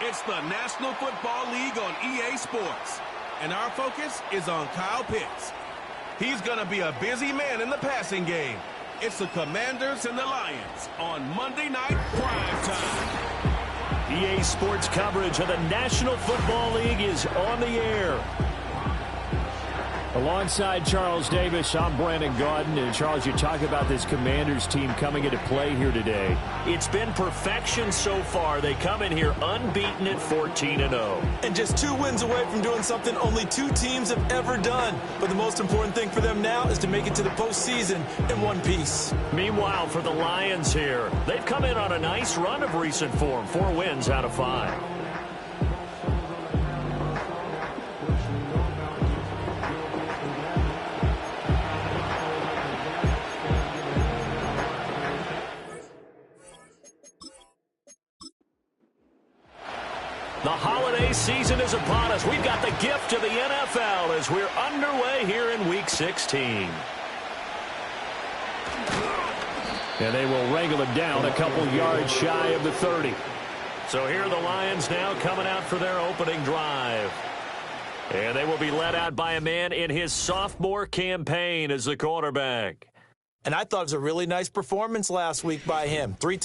It's the National Football League on EA Sports, and our focus is on Kyle Pitts. He's going to be a busy man in the passing game. It's the Commanders and the Lions on Monday Night Prime Time. EA Sports coverage of the National Football League is on the air. Alongside Charles Davis, I'm Brandon Gaudin. And Charles, you talk about this Commanders team coming into play here today. It's been perfection so far. They come in here unbeaten at 14-0. And just 2 wins away from doing something only 2 teams have ever done. But the most important thing for them now is to make it to the postseason in one piece. Meanwhile, for the Lions here, they've come in on a nice run of recent form. 4 wins out of 5. The holiday season is upon us. We've got the gift of the NFL as we're underway here in Week 16. And they will wrangle it down a couple yards shy of the 30. So here are the Lions now coming out for their opening drive. And they will be led out by a man in his sophomore campaign as the quarterback. And I thought it was a really nice performance last week by him. 3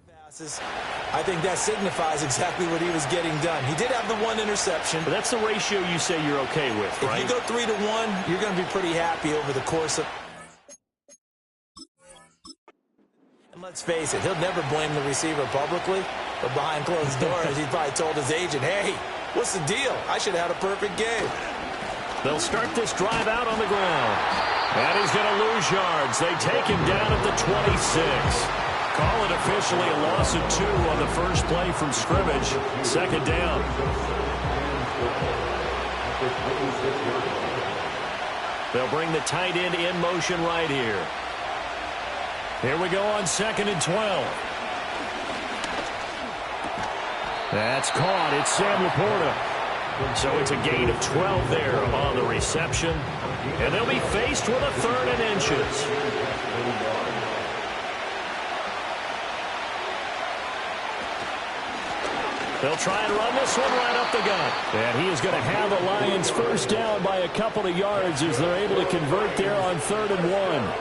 passes. I think that signifies exactly what he was getting done. He did have the 1 interception. But that's the ratio you say you're okay with, right? If you go 3 to 1, you're going to be pretty happy over the course of... And let's face it, he'll never blame the receiver publicly, but behind closed doors, he probably told his agent, hey, what's the deal? I should have had a perfect game. They'll start this drive out on the ground. And he's going to lose yards. They take him down at the 26. Call it officially a loss of 2 on the first play from scrimmage. 2nd down. They'll bring the tight end in motion right here. Here we go on 2nd and 12. That's caught. It's Sam Laporta. So it's a gain of 12 there on the reception. And they'll be faced with a 3rd and inches. They'll try and run this one right up the gut. And he is going to have the Lions first down by a couple of yards as they're able to convert there on 3rd and 1.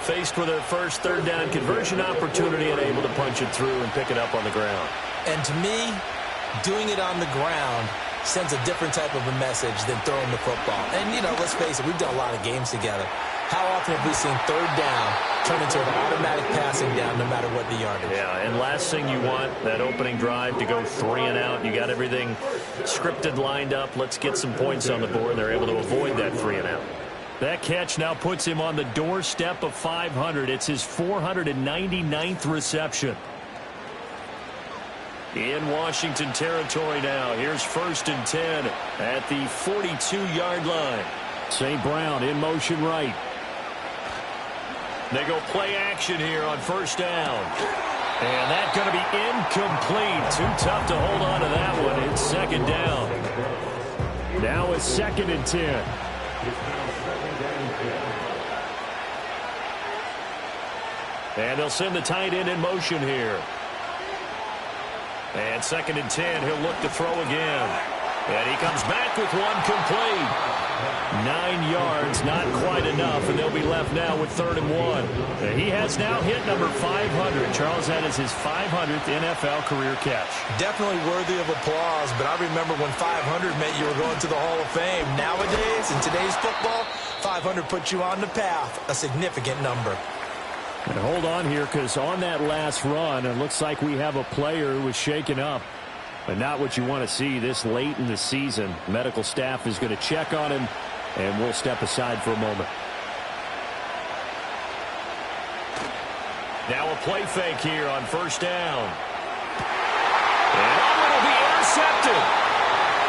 Faced with their first 3rd down conversion opportunity and able to punch it through and pick it up on the ground. And to me, doing it on the ground sends a different type of a message than throwing the football. And, you know, let's face it, we've done a lot of games together. How often have we seen 3rd down turn into an automatic passing down no matter what the yardage? Yeah, and last thing you want, that opening drive to go 3 and out. You got everything scripted, lined up. Let's get some points on the board. They're able to avoid that 3 and out. That catch now puts him on the doorstep of 500. It's his 499th reception. In Washington territory now. Here's 1st and 10 at the 42-yard line. St. Brown in motion right. They go play action here on 1st down. And that's going to be incomplete. Too tough to hold on to that one. It's 2nd down. Now it's 2nd and 10. And they'll send the tight end in motion here. And 2nd and 10, he'll look to throw again. And he comes back with one complete. 9 yards, not quite enough, and they'll be left now with 3rd and 1. And he has now hit number 500. Charles, that is his 500th NFL career catch. Definitely worthy of applause, but I remember when 500 meant you were going to the Hall of Fame. Nowadays, in today's football, 500 puts you on the path, a significant number. And hold on here, because on that last run, it looks like we have a player who was shaken up. But not what you want to see this late in the season. Medical staff is going to check on him, and we'll step aside for a moment. Now a play fake here on first down. And it'll be intercepted.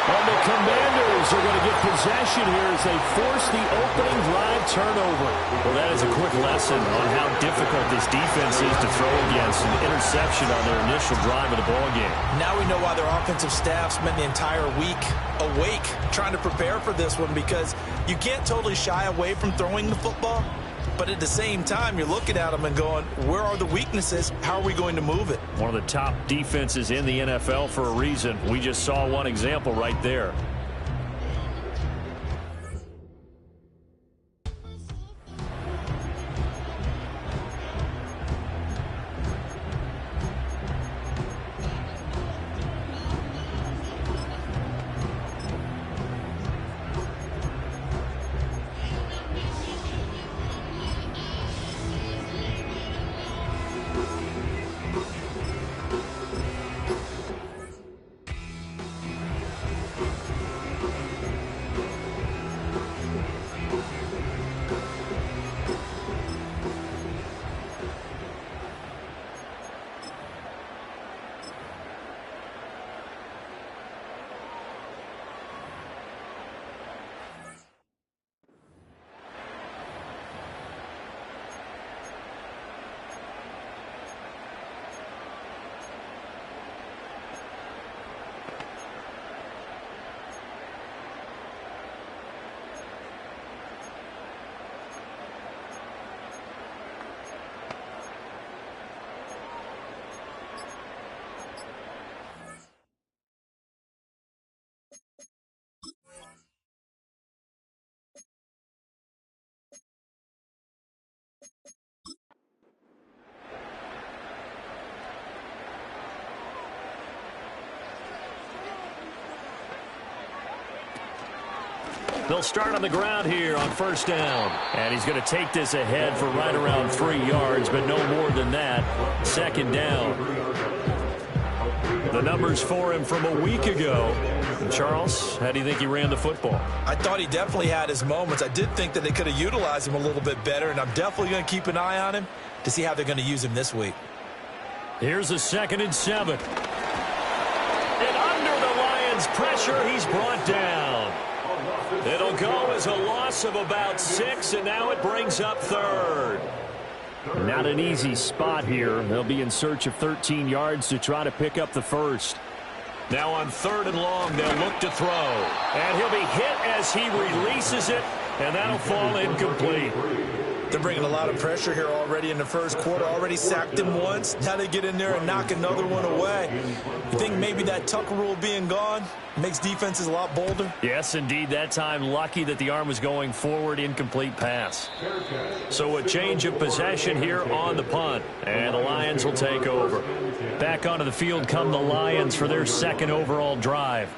And the Commanders are going to get possession here as they force the opening drive turnover. Well, that is a quick lesson on how difficult this defense is to throw against. An interception on their initial drive of the ballgame. Now we know why their offensive staff spent the entire week awake trying to prepare for this one, because you can't totally shy away from throwing the football. But at the same time, you're looking at them and going, where are the weaknesses? How are we going to move it? One of the top defenses in the NFL for a reason. We just saw one example right there. They'll start on the ground here on first down. And he's going to take this ahead for right around 3 yards, but no more than that. Second down. The numbers for him from a week ago. And Charles, how do you think he ran the football? I thought he definitely had his moments. I did think that they could have utilized him a little bit better, and I'm definitely going to keep an eye on him to see how they're going to use him this week. Here's a 2nd and 7. And under the Lions' pressure, he's brought down. It'll go as a loss of about 6, and now it brings up 3rd. Not an easy spot here. They'll be in search of 13 yards to try to pick up the first. Now on 3rd and long, they'll look to throw. And he'll be hit as he releases it, and that'll fall incomplete. They're bringing a lot of pressure here already in the first quarter. Already sacked him once. Now they get in there and knock another one away. You think maybe that Tucker rule being gone makes defenses a lot bolder? Yes, indeed. That time, lucky that the arm was going forward. Incomplete pass. So a change of possession here on the punt. And the Lions will take over. Back onto the field come the Lions for their 2nd overall drive.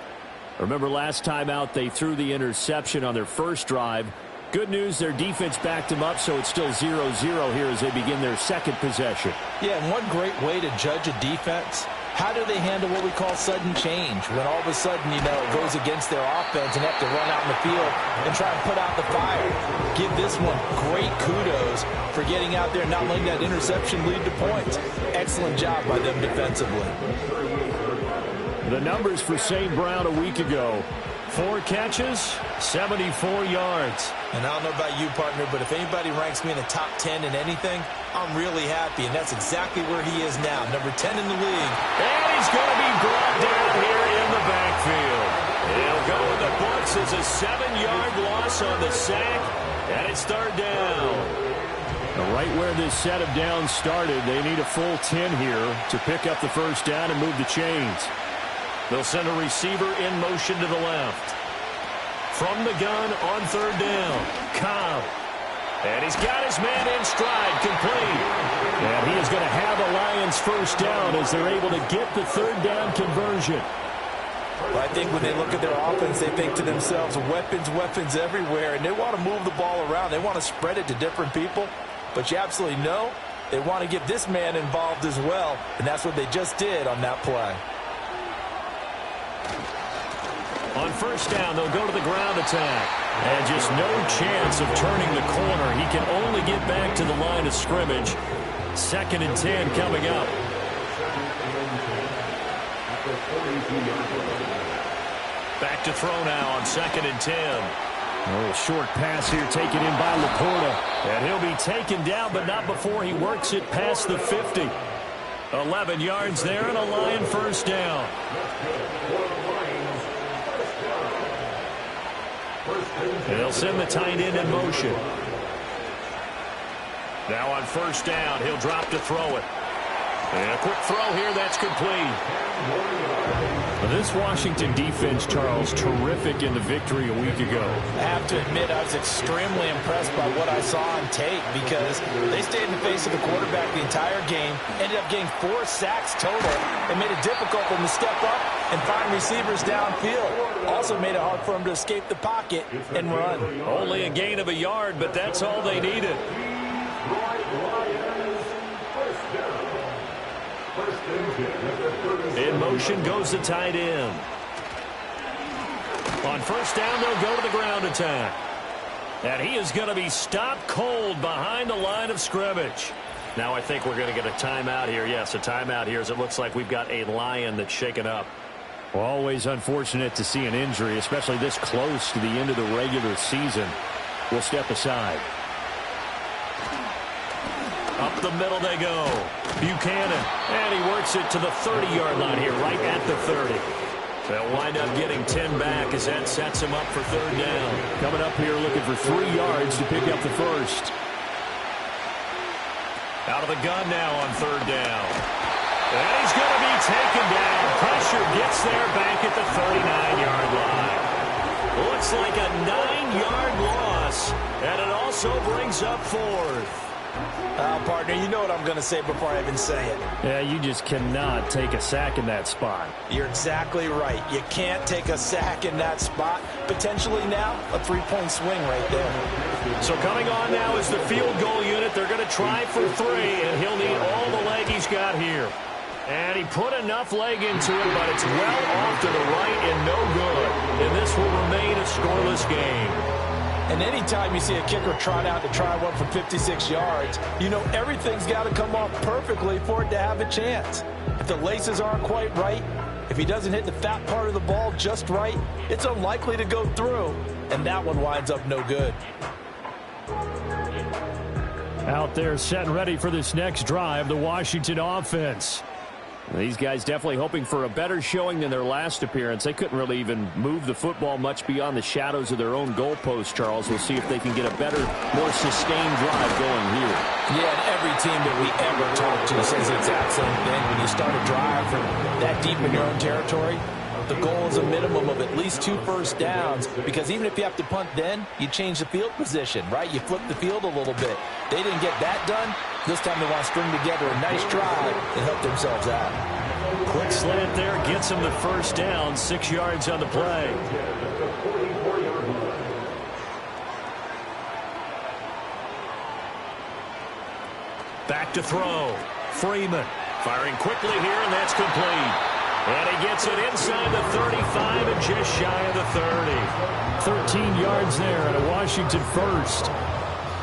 Remember last time out, they threw the interception on their first drive. Good news, their defense backed them up, so it's still 0-0 here as they begin their 2nd possession. Yeah, and one great way to judge a defense, how do they handle what we call sudden change? When all of a sudden, you know, it goes against their offense and they have to run out in the field and try and put out the fire. Give this one great kudos for getting out there and not letting that interception lead to points. Excellent job by them defensively. The numbers for St. Brown a week ago. 4 catches, 74 yards. And I don't know about you, partner, but if anybody ranks me in the top 10 in anything, I'm really happy, and that's exactly where he is now, number 10 in the league. And he's going to be brought down here in the backfield. He'll go in the books as a 7-yard loss on the sack, and it's 3rd down. Right where this set of downs started, they need a full 10 here to pick up the first down and move the chains. They'll send a receiver in motion to the left. From the gun on 3rd down, Cobb. And he's got his man in stride, complete. And he is going to have a Lions first down as they're able to get the 3rd down conversion. Well, I think when they look at their offense, they think to themselves, weapons, weapons everywhere, and they want to move the ball around. They want to spread it to different people. But you absolutely know they want to get this man involved as well, and that's what they just did on that play. On first down, they'll go to the ground attack. And just no chance of turning the corner. He can only get back to the line of scrimmage. 2nd and 10 coming up. Back to throw now on 2nd and 10. A little short pass here taken in by Laporta. And he'll be taken down, but not before he works it past the 50. 11 yards there and a Lion first down. And they'll send the tight end in motion. Now on first down, he'll drop to throw it. And a quick throw here, that's complete. Well, this Washington defense, Charles, terrific in the victory a week ago. I have to admit, I was extremely impressed by what I saw on tape because they stayed in the face of the quarterback the entire game, ended up getting 4 sacks total, and made it difficult for them to step up and find receivers downfield. Also made it hard for them to escape the pocket and run. Only a gain of a yard, but that's all they needed. In motion goes the tight end. On first down, they'll go to the ground attack. And he is going to be stopped cold behind the line of scrimmage. Now I think we're going to get a timeout here. Yes, a timeout here as it looks like we've got a Lion that's shaken up. Well, always unfortunate to see an injury, especially this close to the end of the regular season. We'll step aside. Up the middle they go. Buchanan. And he works it to the 30-yard line here, right at the 30. They'll wind up getting 10 back as that sets him up for third down. Coming up here looking for 3 yards to pick up the first. Out of the gun now on third down. And he's going to be taken down. Pressure gets there back at the 39-yard line. Looks like a 9-yard loss. And it also brings up fourth. Partner, you know what I'm going to say before I even say it. Yeah, you just cannot take a sack in that spot. You're exactly right. You can't take a sack in that spot. Potentially now a 3-point swing right there. So coming on now is the field goal unit. They're going to try for 3, and he'll need all the leg he's got here. And he put enough leg into it, but it's well off to the right and no good. And this will remain a scoreless game. And anytime you see a kicker trot out to try one from 56 yards, you know everything's got to come off perfectly for it to have a chance. If the laces aren't quite right, if he doesn't hit the fat part of the ball just right, it's unlikely to go through. And that one winds up no good. Out there set and ready for this next drive, the Washington offense. These guys definitely hoping for a better showing than their last appearance. They couldn't really even move the football much beyond the shadows of their own goalpost, Charles. We'll see if they can get a better, more sustained drive going here. Yeah, and every team that we ever talk to says the exact same thing. When you start a drive from that deep in your own territory, the goal is a minimum of at least 2 first downs, because even if you have to punt then, you change the field position, right? You flip the field a little bit. They didn't get that done. This time they want to string together a nice drive and help themselves out. Quick slant there gets him the first down, 6 yards on the play. Back to throw. Freeman firing quickly here, and that's complete. And he gets it inside the 35 and just shy of the 30. 13 yards there and a Washington first.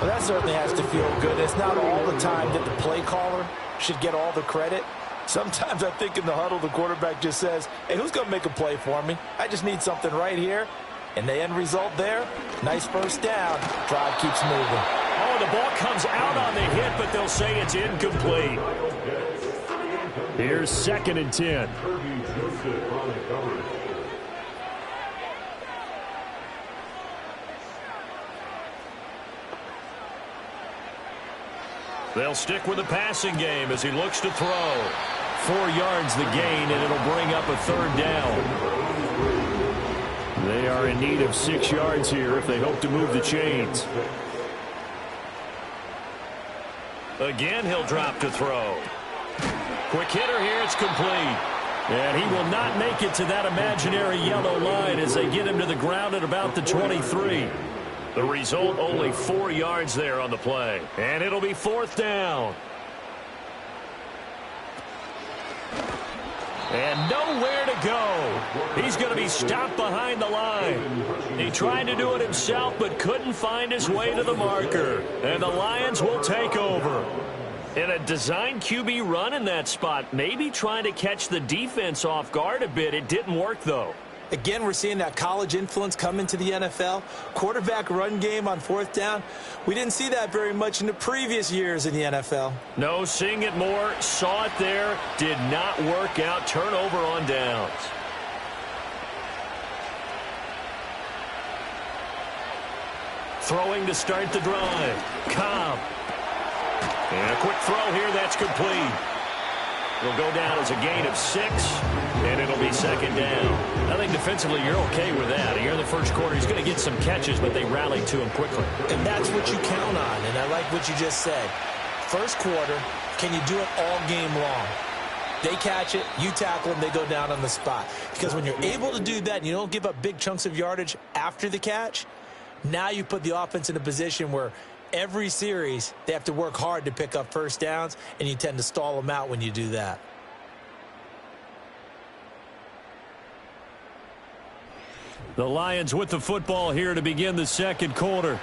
Well, that certainly has to feel good. It's not all the time that the play caller should get all the credit. Sometimes I think in the huddle, the quarterback just says, hey, who's going to make a play for me? I just need something right here. And the end result there, nice first down. Drive keeps moving. Oh, the ball comes out on the hit, but they'll say it's incomplete. Here's 2nd and 10. They'll stick with the passing game as he looks to throw. 4 yards the gain, and it'll bring up a third down. They are in need of 6 yards here if they hope to move the chains. Again, he'll drop to throw. Quick hitter here, it's complete. And he will not make it to that imaginary yellow line as they get him to the ground at about the 23. The result, only 4 yards there on the play. And it'll be 4th down. And nowhere to go. He's going to be stopped behind the line. He tried to do it himself, but couldn't find his way to the marker. And the Lions will take over. And a design QB run in that spot, maybe trying to catch the defense off guard a bit. It didn't work, though. Again, we're seeing that college influence come into the NFL. Quarterback run game on fourth down. We didn't see that very much in the previous years in the NFL. No, seeing it more, saw it there, did not work out. Turnover on downs. Throwing to start the drive. Cobb. And a quick throw here, that's complete. It'll go down as a gain of 6, and it'll be second down. I think defensively you're okay with that. Here in the first quarter, he's going to get some catches, but they rallied to him quickly. And that's what you count on, and I like what you just said. First quarter, can you do it all game long? They catch it, you tackle them, they go down on the spot. Because when you're able to do that and you don't give up big chunks of yardage after the catch, now you put the offense in a position where every series, they have to work hard to pick up first downs, and you tend to stall them out when you do that. The Lions with the football here to begin the second quarter,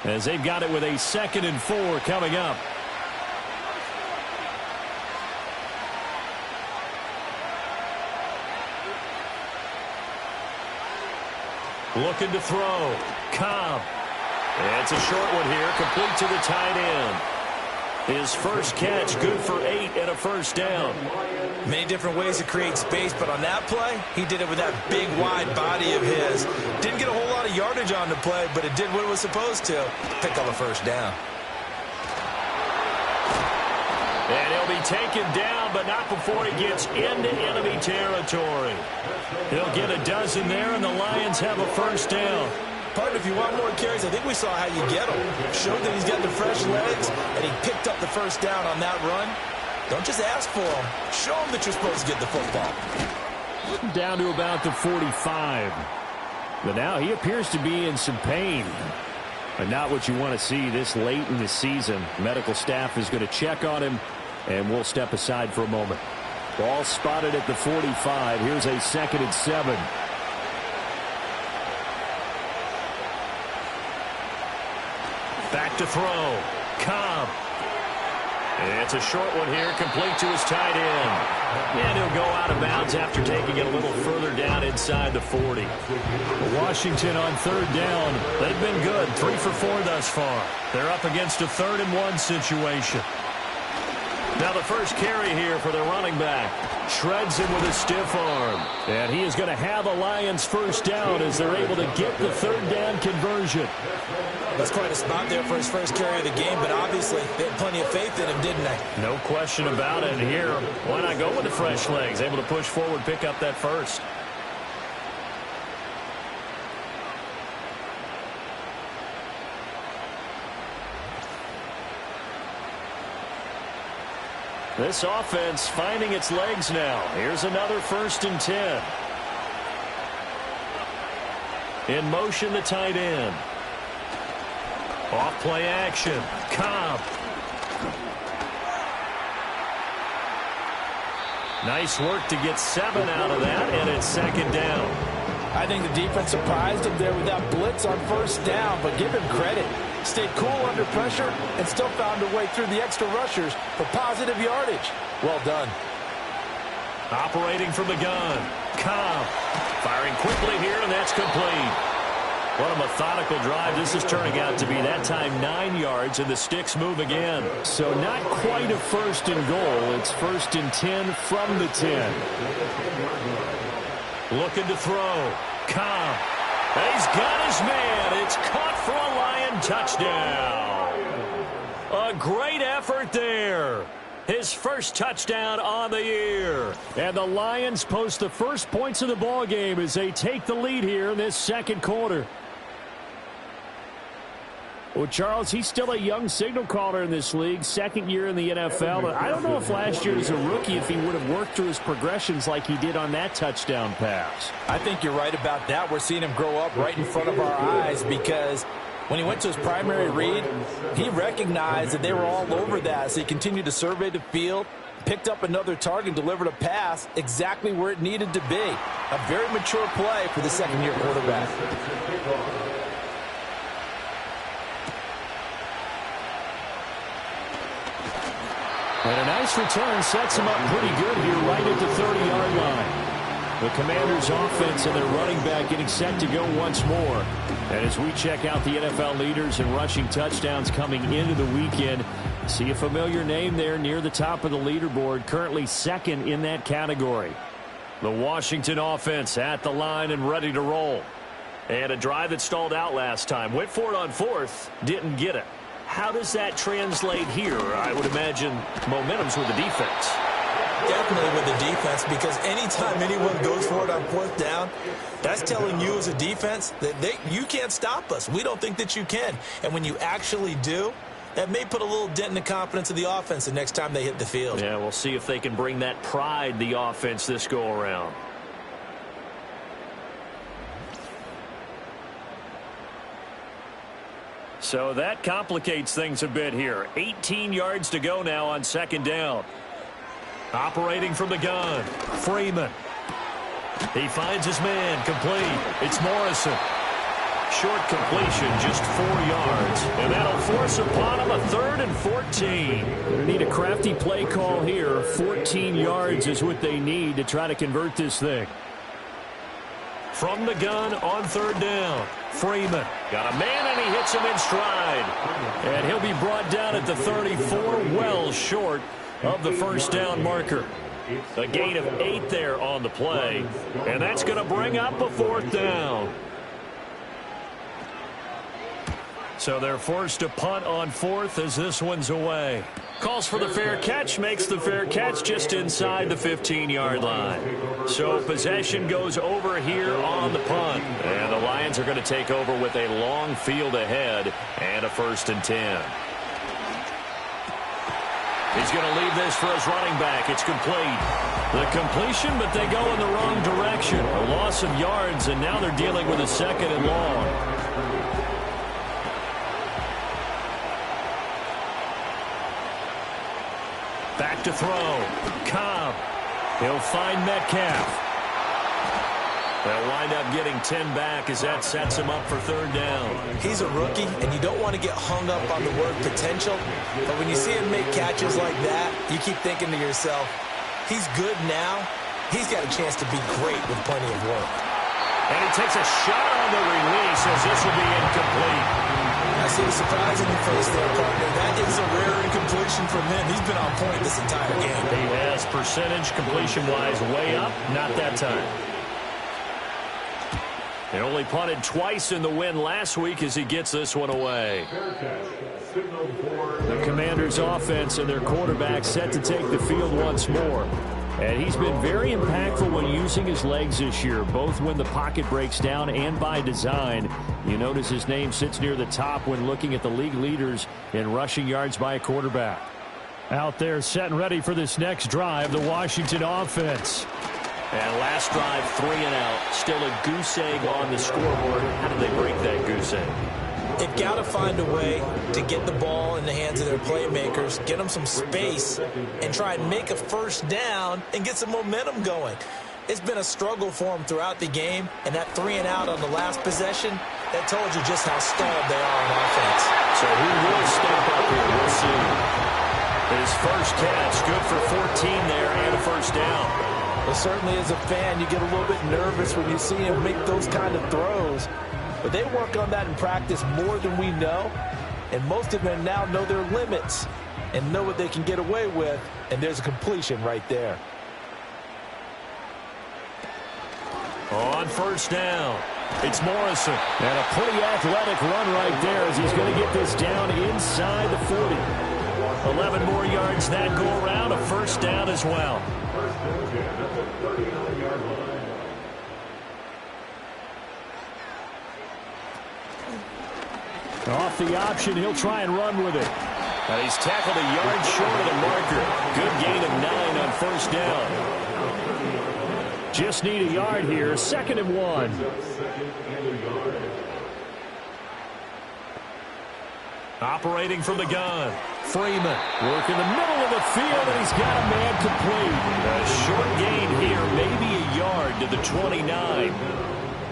as they've got it with a 2nd and 4 coming up. Looking to throw. Cobb. It's a short one here, complete to the tight end. His first catch, good for 8 and a first down. Many different ways to create space, but on that play, he did it with that big, wide body of his. Didn't get a whole lot of yardage on the play, but it did what it was supposed to. Pick up a first down. And he'll be taken down, but not before he gets into enemy territory. He'll get a dozen there, and the Lions have a first down. Partner, if you want more carries, I think we saw how you get them. Showed that he's got the fresh legs, and he picked up the first down on that run. Don't just ask for them. Show them that you're supposed to get the football. Down to about the 45. But now he appears to be in some pain. But not what you want to see this late in the season. Medical staff is going to check on him, and we'll step aside for a moment. Ball spotted at the 45. Here's a 2nd and 7. Back to throw. Cobb. It's a short one here, complete to his tight end. And he'll go out of bounds after taking it a little further down inside the 40. Washington on 3rd down. They've been good, 3 for 4 thus far. They're up against a 3rd and 1 situation. Now the first carry here for the running back. Shreds him with a stiff arm. And he is going to have a Lions first down as they're able to get the 3rd down conversion. That's quite a spot there for his first carry of the game, but obviously they had plenty of faith in him, didn't they? No question about it here. Why not go with the fresh legs? Able to push forward, pick up that first. This offense finding its legs now. Here's another 1st and 10. In motion, the tight end. Off play action. Cobb. Nice work to get 7 out of that, and it's 2nd down. I think the defense surprised him there with that blitz on first down, but give him credit. Stayed cool under pressure and still found a way through the extra rushers for positive yardage. Well done. Operating from the gun. Cobb. Firing quickly here, and that's complete. What a methodical drive this is turning out to be. That time 9 yards, and the sticks move again. So not quite a 1st and goal. It's 1st and 10 from the 10. Looking to throw. Cobb. He's got his man. It's caught for a Lion touchdown. A great effort there. His first touchdown on the year. And the Lions post the first points of the ball game as they take the lead here in this second quarter. Well, Charles, he's still a young signal caller in this league, 2nd year in the NFL. But I don't know if last year as a rookie, if he would have worked through his progressions like he did on that touchdown pass. I think you're right about that. We're seeing him grow up right in front of our eyes because when he went to his primary read, he recognized that they were all over that. So he continued to survey the field, Picked up another target, delivered a pass exactly where it needed to be. A very mature play for the second-year quarterback. And a nice return sets him up pretty good here right at the 30-yard line. The Commanders' offense and their running back getting set to go once more. And as we check out the NFL leaders in rushing touchdowns coming into the weekend, see a familiar name there near the top of the leaderboard, currently second in that category. The Washington offense at the line and ready to roll. And a drive that stalled out last time. Went for it on fourth, didn't get it. How does that translate here? I would imagine momentum's with the defense. Definitely with the defense, because anytime anyone goes for it on fourth down, that's telling you as a defense that you can't stop us. We don't think that you can. And when you actually do, that may put a little dent in the confidence of the offense the next time they hit the field. Yeah, we'll see if they can bring that pride, the offense, this go-around. So that complicates things a bit here. 18 yards to go now on second down. Operating from the gun, Freeman. He finds his man, complete. It's Morrison. Short completion, just 4 yards. And that'll force upon him a 3rd and 14. They need a crafty play call here. 14 yards is what they need to try to convert this thing. From the gun on third down, Freeman. Got a man, and he hits him in stride. And he'll be brought down at the 34, well short of the first down marker. A gain of 8 there on the play. And that's going to bring up a 4th down. So they're forced to punt on 4th as this one's away. Calls for the fair catch, makes the fair catch just inside the 15-yard line. So possession goes over here on the punt. And the Lions are going to take over with a long field ahead and a 1st and 10. He's going to leave this for his running back. It's complete. The completion, but they go in the wrong direction. A loss of yards, and now they're dealing with a 2nd and long. Back to throw. Cobb. He'll find Metcalf. They'll wind up getting 10 back as that sets him up for 3rd down. He's a rookie, and you don't want to get hung up on the word potential. But when you see him make catches like that, you keep thinking to yourself, he's good now. He's got a chance to be great with plenty of work. And he takes a shot on the release as this will be incomplete. I see the surprise in your face there, partner. That is a rare incompletion from him. He's been on point this entire game. He has percentage completion-wise way up. Not that time. He only punted twice in the win last week as he gets this one away. The Commanders' offense and their quarterback set to take the field once more. And he's been very impactful when using his legs this year, both when the pocket breaks down and by design. You notice his name sits near the top when looking at the league leaders in rushing yards by a quarterback. Out there set and ready for this next drive, the Washington offense. And last drive, 3 and out. Still a goose egg on the scoreboard. How did they break that goose egg? They've got to find a way to get the ball in the hands of their playmakers, get them some space, and try and make a 1st down and get some momentum going. It's been a struggle for them throughout the game, and that 3 and out on the last possession, that told you just how stalled they are on offense. So who will step up here? We'll see. His first catch, good for 14 there and a 1st down. Well, certainly as a fan, you get a little bit nervous when you see him make those kind of throws. But they work on that in practice more than we know. And most of them now know their limits and know what they can get away with. And there's a completion right there. On 1st down, it's Morrison. And a pretty athletic run right there as he's going to get this down inside the 40. 11 more yards that go around, a 1st down as well. Off the option, he'll try and run with it. And he's tackled a yard short of the marker. Good gain of 9 on 1st down. Just need a yard here, 2nd and 1. Operating from the gun, Freeman work in the middle of the field, and he's got a man complete. A short gain here, maybe a yard to the 29.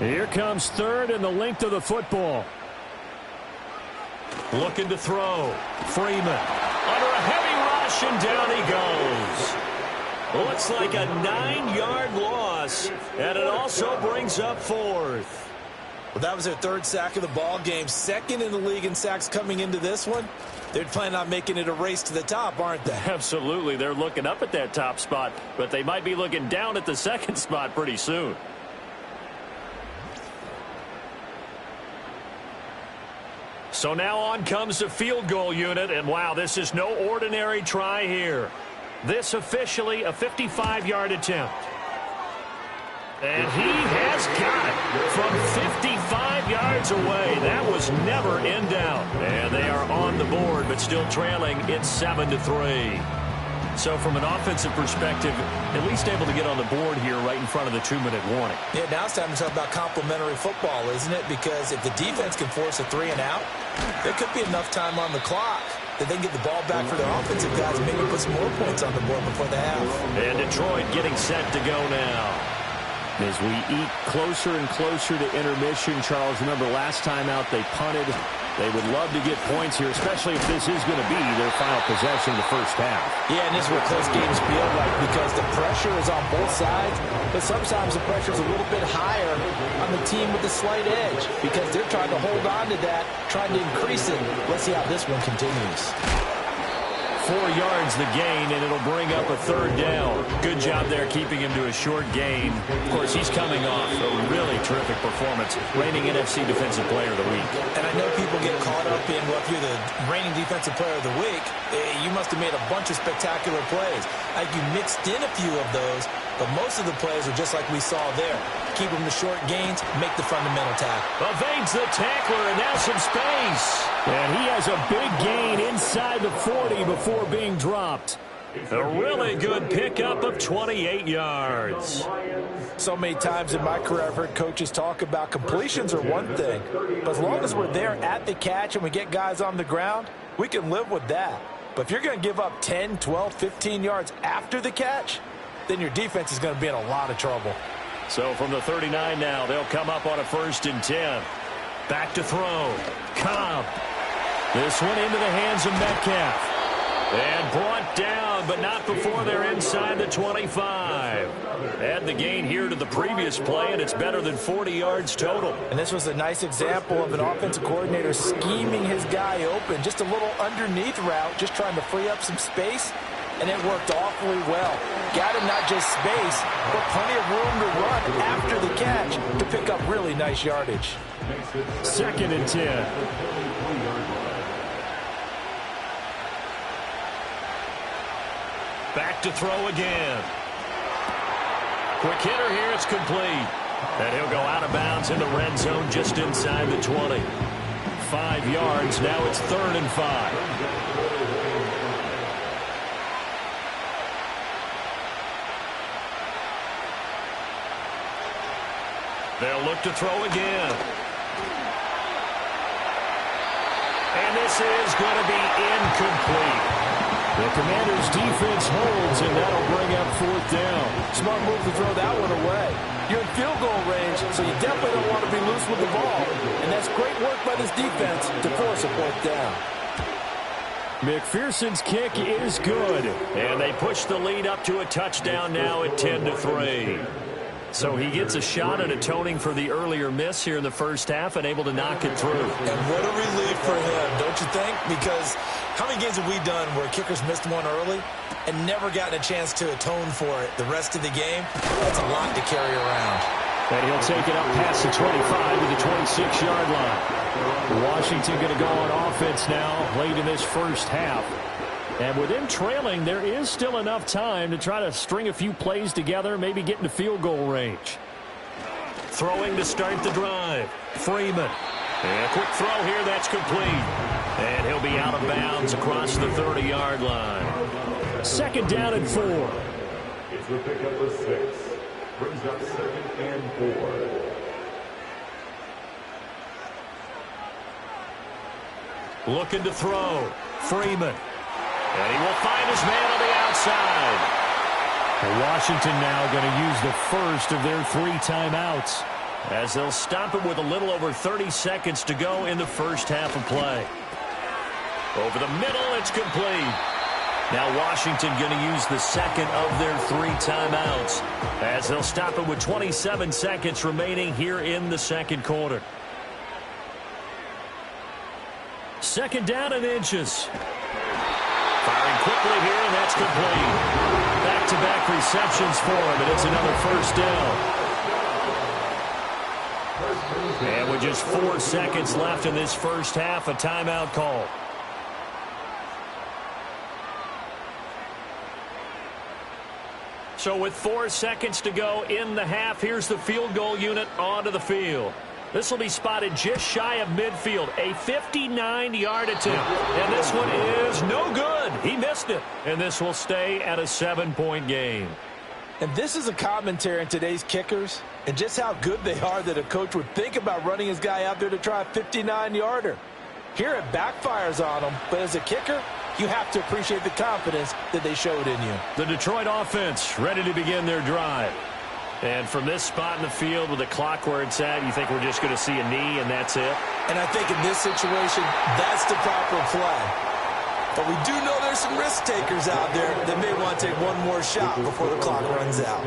Here comes third and the length of the football. Looking to throw. Freeman under a heavy rush, and down he goes. Looks like a 9-yard loss, and it also brings up fourth. Well, that was their third sack of the ball game. Second in the league in sacks coming into this one. They're planning on making it a race to the top, aren't they? Absolutely. They're looking up at that top spot, but they might be looking down at the second spot pretty soon. So now on comes the field goal unit, and wow, this is no ordinary try here. This officially a 55-yard attempt. And he has got it from 55 yards away. That was never in doubt. And they are on the board, but still trailing. It's 7-3. So from an offensive perspective, at least able to get on the board here right in front of the 2-minute warning. Yeah, now it's time to talk about complementary football, isn't it? Because if the defense can force a 3 and out, there could be enough time on the clock that they can get the ball back for their offensive guys and maybe put some more points on the board before the half. And Detroit getting set to go now. As we eat closer and closer to intermission, Charles, remember last time out they punted. They would love to get points here, especially if this is going to be their final possession of the first half. Yeah, and this is what close games feel like because the pressure is on both sides, but sometimes the pressure is a little bit higher on the team with the slight edge because they're trying to hold on to that, trying to increase it. Let's see how this one continues. 4 yards the gain, and it'll bring up a third down. Good job there keeping him to a short gain. Of course, he's coming off a really terrific performance, reigning NFC Defensive Player of the Week. And I know people get caught up in, well, if you're the reigning Defensive Player of the Week, you must have made a bunch of spectacular plays. Like you mixed in a few of those, but most of the plays are just like we saw there. Keep them to short gains, make the fundamental tackle. Evades the tackler, and now some space. And he has a big gain inside the 40 before being dropped. A really good pickup of 28 yards. So many times in my career I've heard coaches talk about completions are one thing, but as long as we're there at the catch and we get guys on the ground, we can live with that. But if you're going to give up 10, 12, 15 yards after the catch, then your defense is going to be in a lot of trouble. So from the 39 now, they'll come up on a 1st and 10. Back to throw. Cobb. This one into the hands of Metcalf. And brought down, but not before they're inside the 25. Add the gain here to the previous play, and it's better than 40 yards total. And this was a nice example of an offensive coordinator scheming his guy open. Just a little underneath route, just trying to free up some space, and it worked awfully well. Got him not just space, but plenty of room to run after the catch to pick up really nice yardage. 2nd and 10. Back to throw again. Quick hitter here, it's complete. And he'll go out of bounds in the red zone just inside the 20. 5 yards, now it's 3rd and 5. They'll look to throw again. And this is going to be incomplete. The Commanders' defense holds, and that'll bring up 4th down. Smart move to throw that one away. You're in field goal range, so you definitely don't want to be loose with the ball. And that's great work by this defense to force a 4th down. McPherson's kick is good. And they push the lead up to a touchdown now at 10-3. So he gets a shot at atoning for the earlier miss here in the first half and able to knock it through. And what a relief for him, don't you think? Because how many games have we done where kickers missed one early and never gotten a chance to atone for it the rest of the game? That's a lot to carry around. And he'll take it up past the 25 to the 26-yard line. Washington going to go on offense now late in this first half. And with them trailing, there is still enough time to try to string a few plays together, maybe get into field goal range. Throwing to start the drive. Freeman. And a quick throw here, that's complete. And he'll be out of bounds across the 30-yard line. 2nd down and 4. It's the pickup of 6. Brings up 2nd and 4. Looking to throw. Freeman. And he will find his man on the outside. And Washington now going to use the first of their 3 timeouts, as they'll stop it with a little over 30 seconds to go in the first half of play. Over the middle, it's complete. Now Washington going to use the second of their 3 timeouts, as they'll stop it with 27 seconds remaining here in the second quarter. Second down and inches. Firing quickly here, and that's complete. Back-to-back receptions for him, and it's another first down. And with just 4 seconds left in this first half, a timeout call. So with 4 seconds to go in the half, here's the field goal unit onto the field. This will be spotted just shy of midfield, a 59-yard attempt. And this one is no good. He missed it. And this will stay at a 7-point game. And this is a commentary on today's kickers and just how good they are that a coach would think about running his guy out there to try a 59-yarder. Here it backfires on him, but as a kicker, you have to appreciate the confidence that they showed in you. The Detroit offense ready to begin their drive. And from this spot in the field with the clock where it's at, you think we're just going to see a knee and that's it? And I think in this situation, that's the proper play. But we do know there's some risk takers out there that may want to take one more shot before the clock runs out.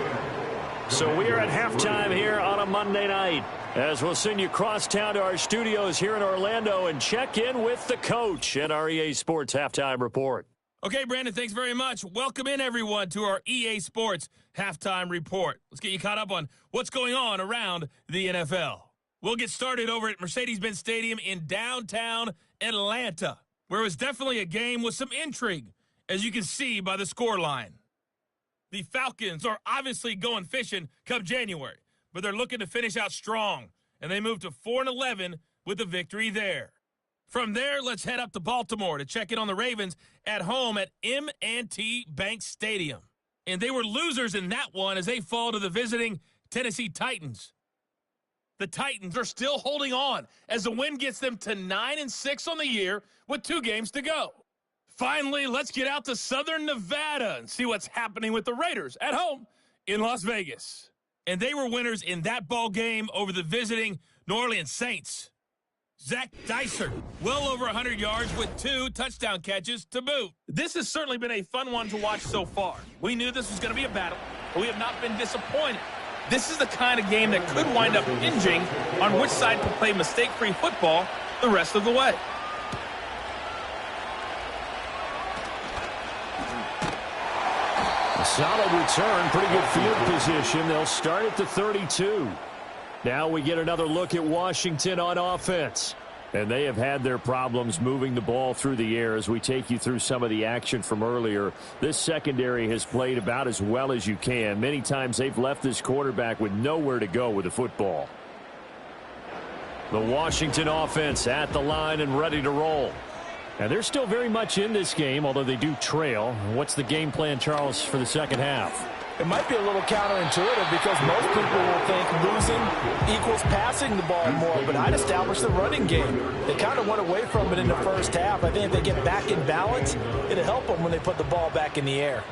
So we are at halftime here on a Monday night, as we'll send you across town to our studios here in Orlando and check in with the coach at our EA Sports Halftime Report. Okay, Brandon, thanks very much. Welcome in, everyone, to our EA Sports Halftime Report. Let's get you caught up on what's going on around the NFL. We'll get started over at Mercedes-Benz Stadium in downtown Atlanta, where it was definitely a game with some intrigue, as you can see by the scoreline. The Falcons are obviously going fishing come January, but they're looking to finish out strong, and they move to 4-11 with a victory there. From there, let's head up to Baltimore to check in on the Ravens at home at M&T Bank Stadium. And they were losers in that one as they fall to the visiting Tennessee Titans. The Titans are still holding on as the win gets them to 9-6 on the year with 2 games to go. Finally, let's get out to Southern Nevada and see what's happening with the Raiders at home in Las Vegas. And they were winners in that ball game over the visiting New Orleans Saints. Zach Dyser, well over 100 yards with 2 touchdown catches to boot. This has certainly been a fun one to watch so far. We knew this was going to be a battle, but we have not been disappointed. This is the kind of game that could wind up hinging on which side can play mistake-free football the rest of the way. A solid return, pretty good field position. They'll start at the 32. Now we get another look at Washington on offense. And they have had their problems moving the ball through the air as we take you through some of the action from earlier. This secondary has played about as well as you can. Many times they've left this quarterback with nowhere to go with the football. The Washington offense at the line and ready to roll. And they're still very much in this game, although they do trail. What's the game plan, Charles, for the second half? It might be a little counterintuitive because most people will think losing equals passing the ball more, but I'd establish the running game. They kind of went away from it in the first half. I think if they get back in balance, it'll help them when they put the ball back in the air.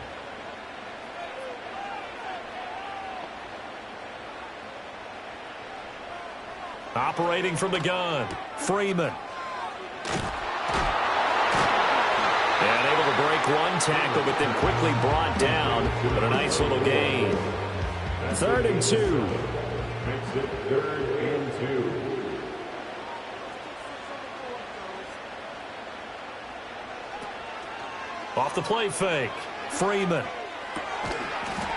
Operating from the gun, Freeman. And able to break one tackle, but then quickly brought down. But a nice little gain. 3rd and 2. Makes it 3rd and 2. Off the play fake, Freeman.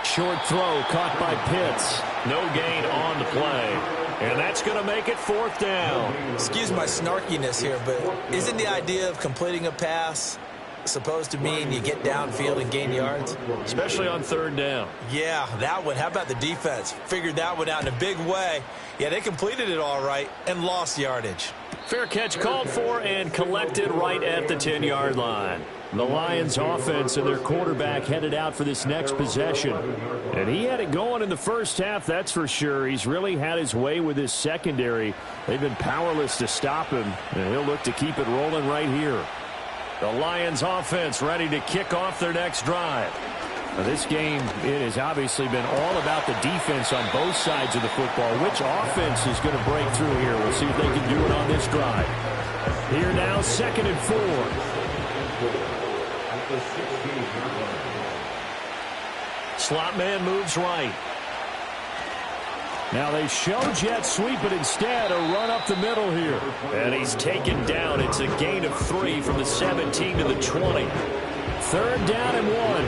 Short throw caught by Pitts. No gain on the play. And that's going to make it 4th down. Excuse my snarkiness here, but isn't the idea of completing a pass supposed to mean you get downfield and gain yards? Especially on 3rd down. Yeah, that one. How about the defense? Figured that one out in a big way. Yeah, they completed it all right and lost yardage. Fair catch called for and collected right at the 10-yard line. The Lions offense and their quarterback headed out for this next possession. And he had it going in the first half, that's for sure. He's really had his way with his secondary. They've been powerless to stop him, and he'll look to keep it rolling right here. The Lions offense ready to kick off their next drive. Now this game, it has obviously been all about the defense on both sides of the football. Which offense is going to break through here? We'll see if they can do it on this drive. Here now, 2nd and 4. Slot man moves right. Now they show jet sweep, but instead a run up the middle here. And he's taken down. It's a gain of 3 from the 17 to the 20. 3rd down and 1.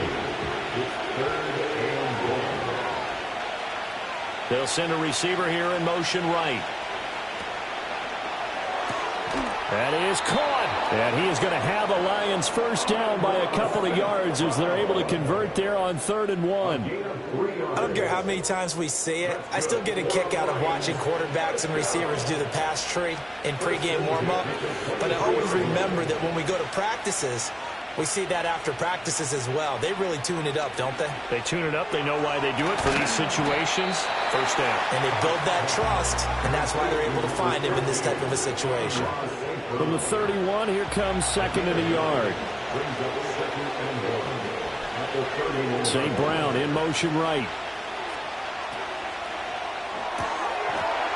They'll send a receiver here in motion right. That is caught. And he is going to have the Lions first down by a couple of yards as they're able to convert there on 3rd and 1. I don't care how many times we see it. I still get a kick out of watching quarterbacks and receivers do the pass tree in pregame warm-up. But I always remember that when we go to practices, we see that after practices as well. They really tune it up, don't they? They tune it up. They know why they do it for these situations. First down. And they build that trust, and that's why they're able to find him in this type of a situation. From the 31, here comes 2nd and a yard. St. Brown in motion right.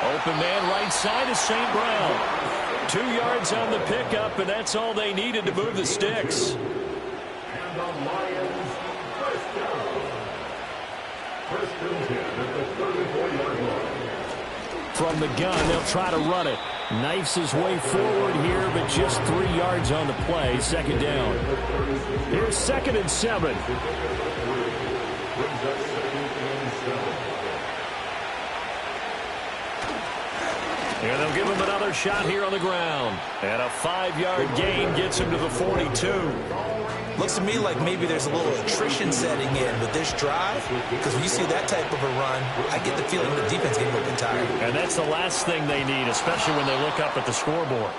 Open man right side is St. Brown. 2 yards on the pickup, and that's all they needed to move the sticks. And the Lions first down. 1st and 10 at the 34-yard line. From the gun, they'll try to run it. Knifes his way forward here, but just 3 yards on the play. 2nd down. Here's 2nd and 7. And they'll give him another shot here on the ground. And a 5-yard gain gets him to the 42. Looks to me like maybe there's a little attrition setting in with this drive, because when you see that type of a run, I get the feeling the defense getting a little bit tired. And that's the last thing they need, especially when they look up at the scoreboard.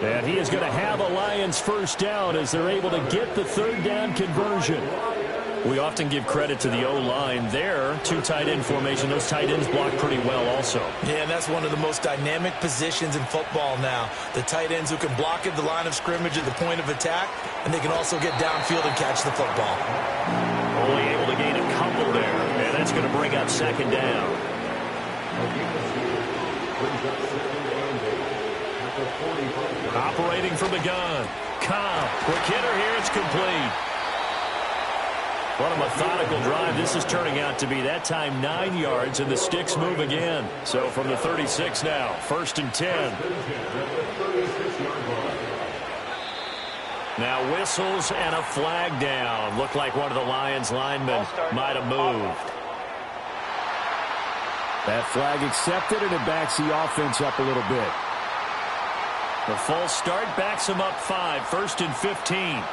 And he is going to have a Lions first down as they're able to get the 3rd down conversion. We often give credit to the O-line there. 2 tight end formation. Those tight ends block pretty well also. Yeah, and that's one of the most dynamic positions in football now. The tight ends who can block at the line of scrimmage at the point of attack, and they can also get downfield and catch the football. Only able to gain a couple there, and that's going to bring up 2nd down. Operating from the gun. Cobb. Quick hitter here. It's complete. What a methodical drive. This is turning out to be, that time, 9 yards, and the sticks move again. So from the 36 now, 1st and 10. Now whistles and a flag down. Looked like one of the Lions linemen might have moved. That flag accepted, and it backs the offense up a little bit. The false start backs him up 5, 1st and 15.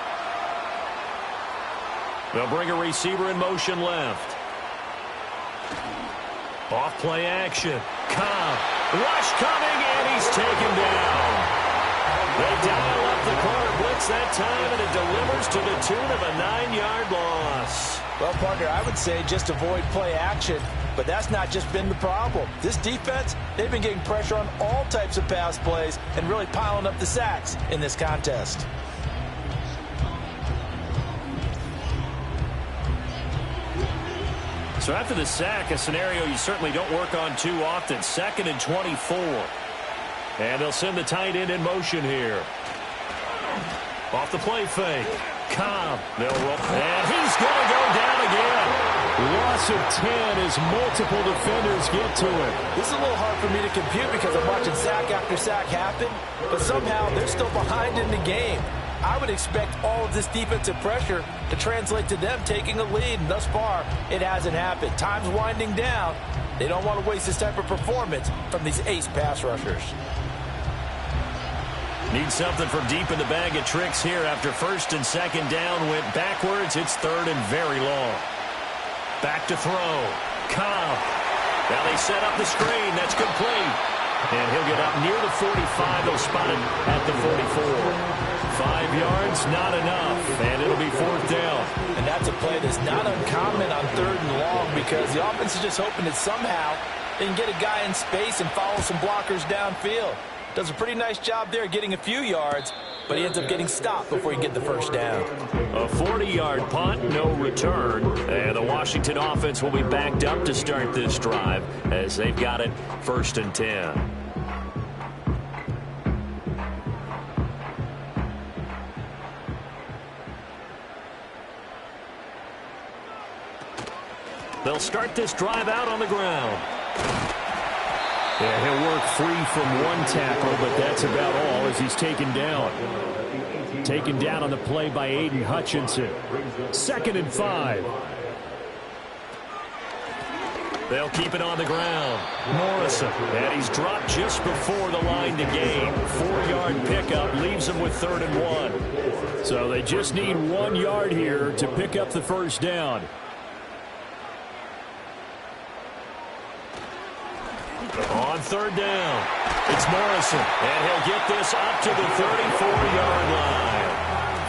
They'll bring a receiver in motion left. Off play action. Cobb. Rush coming, and he's taken down. They dial up the corner blitz that time, and it delivers to the tune of a 9-yard loss. Well, partner, I would say just avoid play action, but that's not just been the problem. This defense, they've been getting pressure on all types of pass plays and really piling up the sacks in this contest. So after the sack, a scenario you certainly don't work on too often. 2nd and 24. And they'll send the tight end in motion here. Off the play fake. Cobb. They'll roll. And he's going to go down again. Loss of 10 as multiple defenders get to him. This is a little hard for me to compute because I'm watching sack after sack happen, but somehow they're still behind in the game. I would expect all of this defensive pressure to translate to them taking a lead, and thus far, it hasn't happened. Time's winding down. They don't want to waste this type of performance from these ace pass rushers. Need something from deep in the bag of tricks here after 1st and 2nd down went backwards. It's 3rd and very long. Back to throw. Cobb. Now they set up the screen. That's complete. And he'll get up near the 45. They'll spot him at the 44. 5 yards, not enough, and it'll be 4th down. And that's a play that's not uncommon on 3rd and long because the offense is just hoping that somehow they can get a guy in space and follow some blockers downfield. Does a pretty nice job there getting a few yards, but he ends up getting stopped before he get the first down. A 40-yard punt, no return. And the Washington offense will be backed up to start this drive as they've got it 1st and 10. They'll start this drive out on the ground. Yeah, he'll work free from one tackle, but that's about all as he's taken down. Taken down on the play by Aiden Hutchinson. 2nd and 5. They'll keep it on the ground. Morrison, and he's dropped just before the line to gain. 4-yard pickup leaves him with 3rd and 1. So they just need 1 yard here to pick up the first down. On 3rd down, it's Morrison, and he'll get this up to the 34-yard line.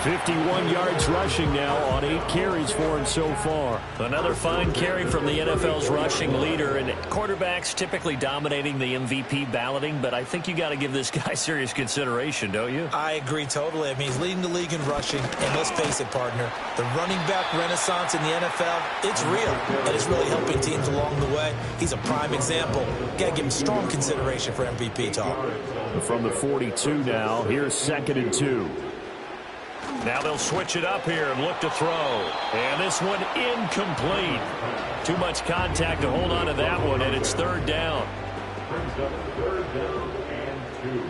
51 yards rushing now on 8 carries for him so far. Another fine carry from the NFL's rushing leader, and quarterbacks typically dominating the MVP balloting, but I think you got to give this guy serious consideration, don't you? I agree totally. I mean, he's leading the league in rushing, and let's face it, partner, the running back renaissance in the NFL, it's real, and it's really helping teams along the way. He's a prime example. Got to give him strong consideration for MVP talk. From the 42 now, here's 2nd and 2. Now they'll switch it up here and look to throw. And this one incomplete. Too much contact to hold on to that one, and it's 3rd down. Brings up 3rd down and 2.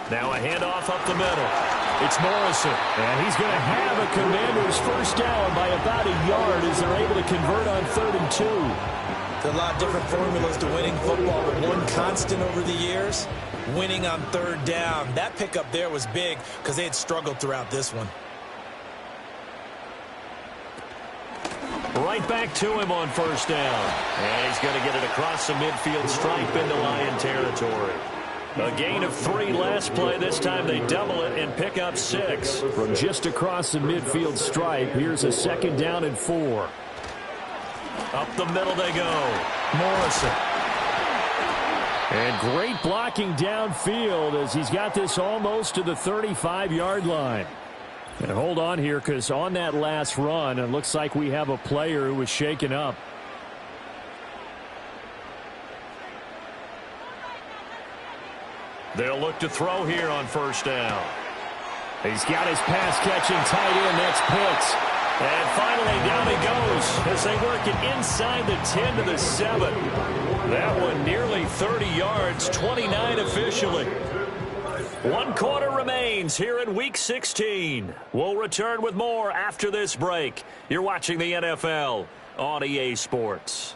Now a handoff up the middle. It's Morrison. And he's going to have a Commanders first down by about a yard as they're able to convert on 3rd and 2. There are a lot of different formulas to winning football, but one constant over the years, winning on 3rd down. That pickup there was big because they had struggled throughout this one. Right back to him on 1st down. And he's going to get it across the midfield stripe into Lion territory. A gain of 3 last play. This time they double it and pick up 6. From just across the midfield stripe, here's a 2nd down and 4. Up the middle they go. Morrison. And great blocking downfield as he's got this almost to the 35-yard line. And hold on here because on that last run, it looks like we have a player who was shaken up. They'll look to throw here on 1st down. He's got his pass-catching tight end. That's Pitts. And finally, down he goes as they work it inside the 10 to the 7. That one nearly 30 yards, 29 officially. 1 quarter remains here in Week 16. We'll return with more after this break. You're watching the NFL on EA Sports.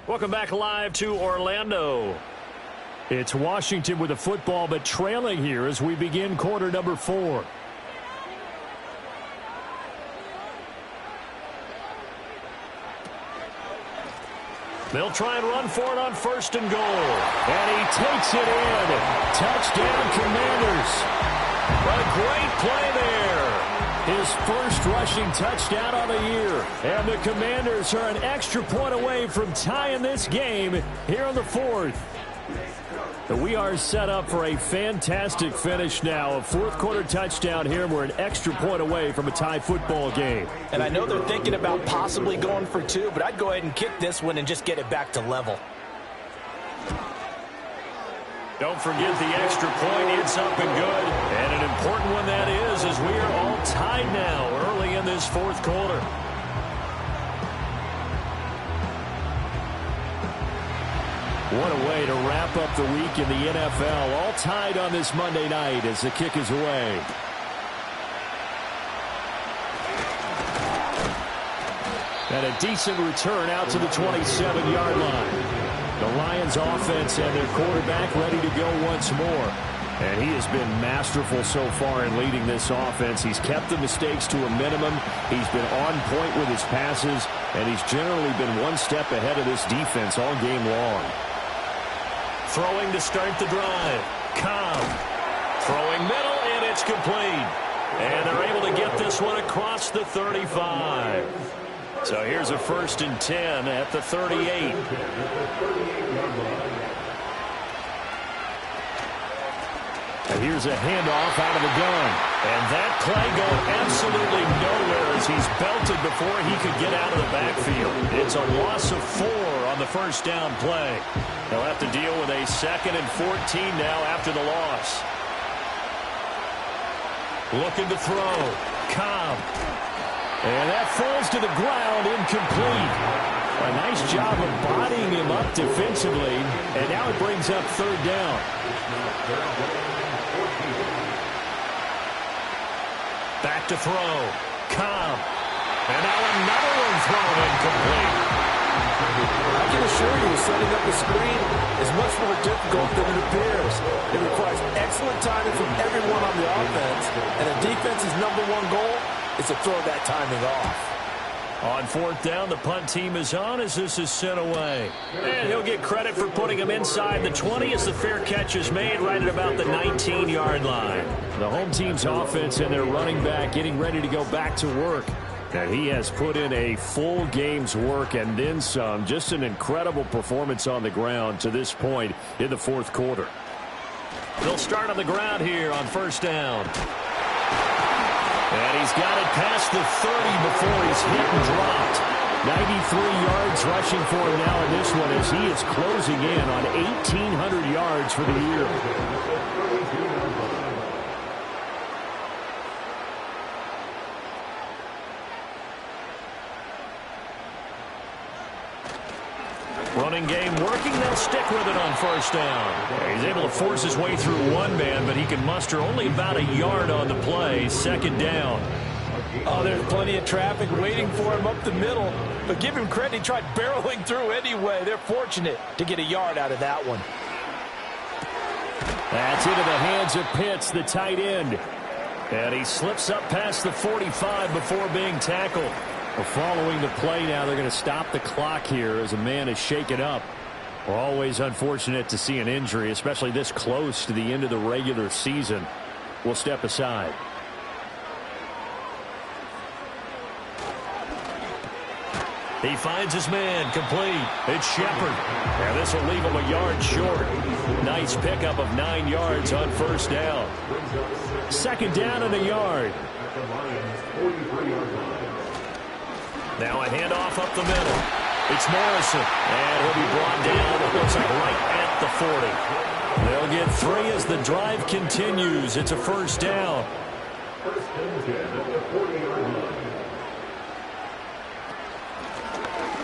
Welcome back live to Orlando. It's Washington with the football, but trailing here as we begin quarter number 4. They'll try and run for it on 1st and goal. And he takes it in. Touchdown, Commanders. What a great play there. His first rushing touchdown of the year. And the Commanders are an extra point away from tying this game here in the 4th. We are set up for a fantastic finish now. A 4th quarter touchdown here. We're an extra point away from a tie football game. And I know they're thinking about possibly going for 2, but I'd go ahead and kick this one and just get it back to level. Don't forget the extra point. It's up and good. And an important one that is, as we are all tied now early in this 4th quarter. What a way to wrap up the week in the NFL. All tied on this Monday night as the kick is away. And a decent return out to the 27-yard line. The Lions offense and their quarterback ready to go once more. And he has been masterful so far in leading this offense. He's kept the mistakes to a minimum. He's been on point with his passes. And he's generally been one step ahead of this defense all game long. Throwing to start the drive. Cobb. Throwing middle, and it's complete. And they're able to get this one across the 35. So here's a 1st and 10 at the 38. And here's a handoff out of the gun. And that play going absolutely nowhere as he's belted before he could get out of the backfield. It's a loss of 4 on the first down play. They'll have to deal with a 2nd and 14 now after the loss. Looking to throw. Cobb. And that falls to the ground, incomplete. A nice job of bodying him up defensively. And now it brings up 3rd down. Back to throw. Cobb. And now another one thrown incomplete. I can assure you, setting up a screen is much more difficult than it appears. It requires excellent timing from everyone on the offense, and a defense's #1 goal is to throw that timing off. On 4th down, the punt team is on as this is sent away. And he'll get credit for putting him inside the 20 as the fair catch is made right at about the 19-yard line. The home team's offense and their running back getting ready to go back to work. And he has put in a full game's work and then some. Just an incredible performance on the ground to this point in the 4th quarter. They'll start on the ground here on 1st down. And he's got it past the 30 before he's hit and dropped. 93 yards rushing for him now in this one as he is closing in on 1,800 yards for the year. Running game working. They'll stick with it on 1st down. He's able to force his way through one man, but he can muster only about a yard on the play. 2nd down. Oh, there's plenty of traffic waiting for him up the middle. But give him credit, he tried barreling through anyway. They're fortunate to get a yard out of that one. That's into the hands of Pitts, the tight end. And he slips up past the 45 before being tackled. Well, following the play now, they're going to stop the clock here as a man is shaken up. We're always unfortunate to see an injury, especially this close to the end of the regular season. We'll step aside. He finds his man, complete. It's Shepard. And this will leave him a yard short. Nice pickup of 9 yards on 1st down. 2nd down and a yard. Now a handoff up the middle. It's Morrison. And he'll be brought down, it looks like right at the 40. They'll get 3 as the drive continues. It's a 1st down.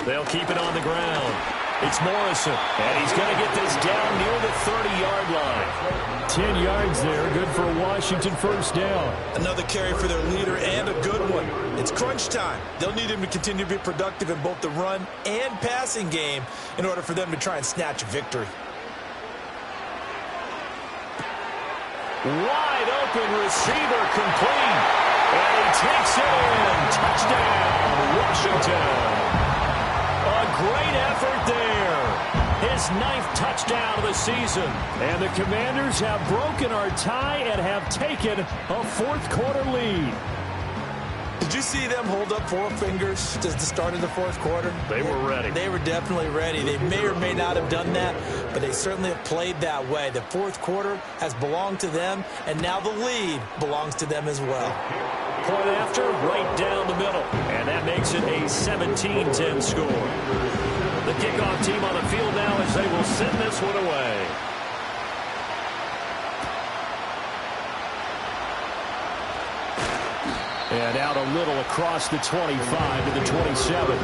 They'll keep it on the ground. It's Morrison. And he's going to get this down near the 30-yard line. 10 yards there. Good for a Washington 1st down. Another carry for their leader and a good one. It's crunch time. They'll need him to continue to be productive in both the run and passing game in order for them to try and snatch a victory. Wide open receiver, complete. And he takes it in. Touchdown, Washington. A great effort there. His 9th touchdown of the season. And the Commanders have broken our tie and have taken a 4th quarter lead. Did you see them hold up 4 fingers at the start of the 4th quarter? They were ready. They were definitely ready. They may or may not have done that, but they certainly have played that way. The 4th quarter has belonged to them, and now the lead belongs to them as well. Point after, right down the middle. And that makes it a 17-10 score. The kickoff team on the field now as they will send this one away. And out a little across the 25 to the 27.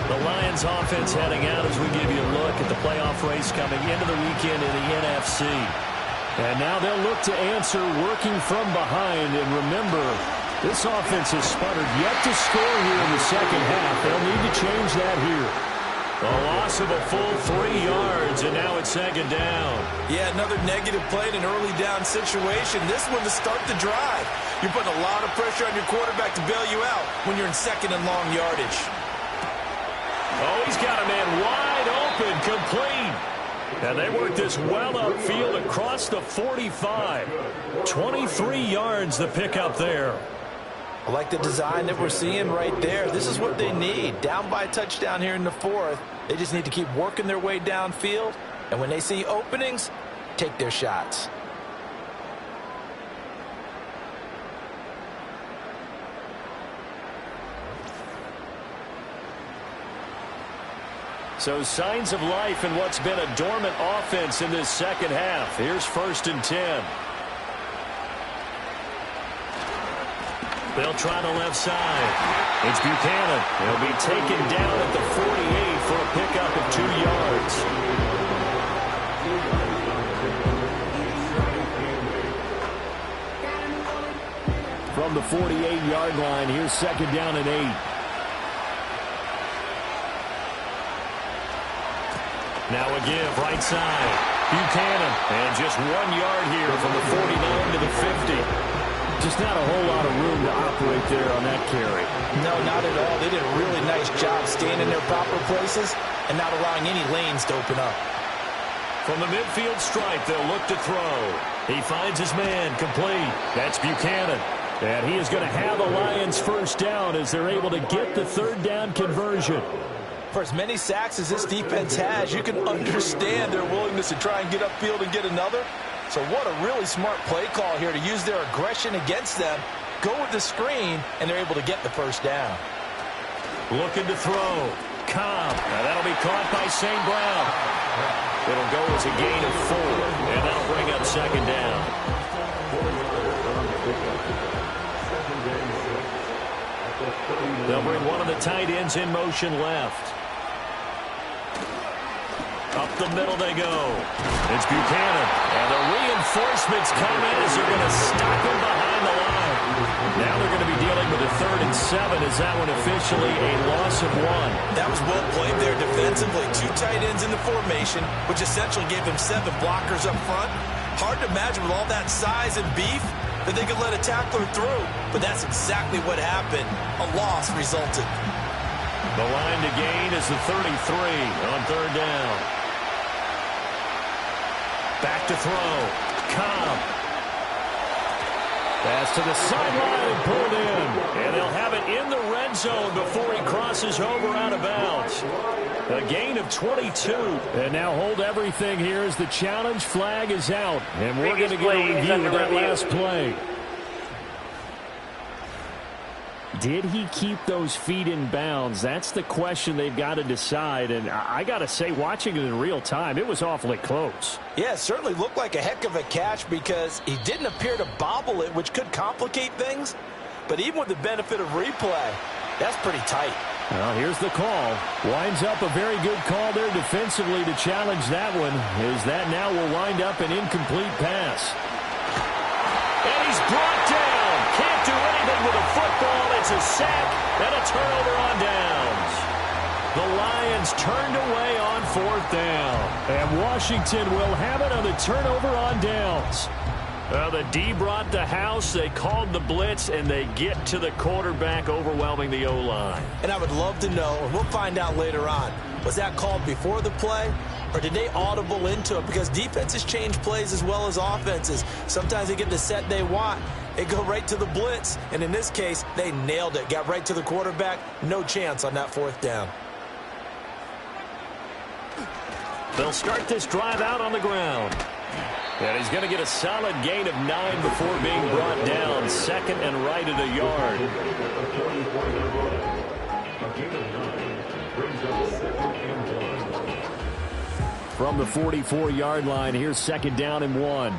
The Lions offense heading out as we give you a look at the playoff race coming into the weekend in the NFC. And now they'll look to answer working from behind. And remember, this offense has sputtered yet to score here in the 2nd half. They'll need to change that here. A loss of a full 3 yards, and now it's 2nd down. Yeah, another negative play in an early down situation. This one to start the drive. You're putting a lot of pressure on your quarterback to bail you out when you're in 2nd and long yardage. Oh, he's got a man wide open, complete. And they work this well upfield across the 45. 23 yards the pickup there. I like the design that we're seeing right there. This is what they need. Down by a touchdown here in the fourth. They just need to keep working their way downfield. And when they see openings, take their shots. So signs of life in what's been a dormant offense in this second half. Here's 1st and 10. They'll try the left side. It's Buchanan. He'll be taken down at the 48 for a pickup of 2 yards. From the 48-yard line, here's 2nd down and 8. Now a give, right side. Buchanan. And just 1 yard here from the 49 to the 50. Just not a whole lot of room to operate there on that carry. No, not at all. They did a really nice job staying in their proper places and not allowing any lanes to open up. From the midfield stripe, they'll look to throw. He finds his man, complete. That's Buchanan. And he is going to have a Lions 1st down as they're able to get the 3rd down conversion. For as many sacks as this defense has, you can understand their willingness to try and get upfield and get another. So what a really smart play call here to use their aggression against them, go with the screen, and they're able to get the 1st down. Looking to throw. Cobb. Now that'll be caught by St. Brown. It'll go as a gain of 4, and that'll bring up 2nd down. They'll bring one of the tight ends in motion left. Up the middle they go. It's Buchanan. And the reinforcements come in as they're going to stop him behind the line. Now they're going to be dealing with a 3rd and 7. Is that one officially a loss of 1? That was well played there defensively. 2 tight ends in the formation, which essentially gave them 7 blockers up front. Hard to imagine with all that size and beef that they could let a tackler through. But that's exactly what happened. A loss resulted. The line to gain is the 33 on 3rd down. Back to throw. Cobb. Pass to the sideline and pulled in. And they'll have it in the red zone before he crosses over out of bounds. A gain of 22. And now hold everything here as the challenge flag is out. And we're going to get a review of that last play. Did he keep those feet in bounds? That's the question they've got to decide. And I got to say, watching it in real time, it was awfully close. Yeah, it certainly looked like a heck of a catch because he didn't appear to bobble it, which could complicate things. But even with the benefit of replay, that's pretty tight. Well, here's the call. Winds up a very good call there defensively to challenge that one. Is that now will wind up an incomplete pass. And he's brought down. Can't do anything with a football. It's a sack and a turnover on downs. The Lions turned away on 4th down. And Washington will have it on the turnover on downs. The D brought the house. They called the blitz, and they get to the quarterback, overwhelming the O-line. And I would love to know, and we'll find out later on, was that called before the play, or did they audible into it? Because defenses change plays as well as offenses. Sometimes they get the set they want. They go right to the blitz, and in this case, they nailed it. Got right to the quarterback. No chance on that 4th down. They'll start this drive out on the ground. And he's going to get a solid gain of 9 before being brought down. 2nd and right at a yard. From the 44-yard line, here's 2nd down and 1.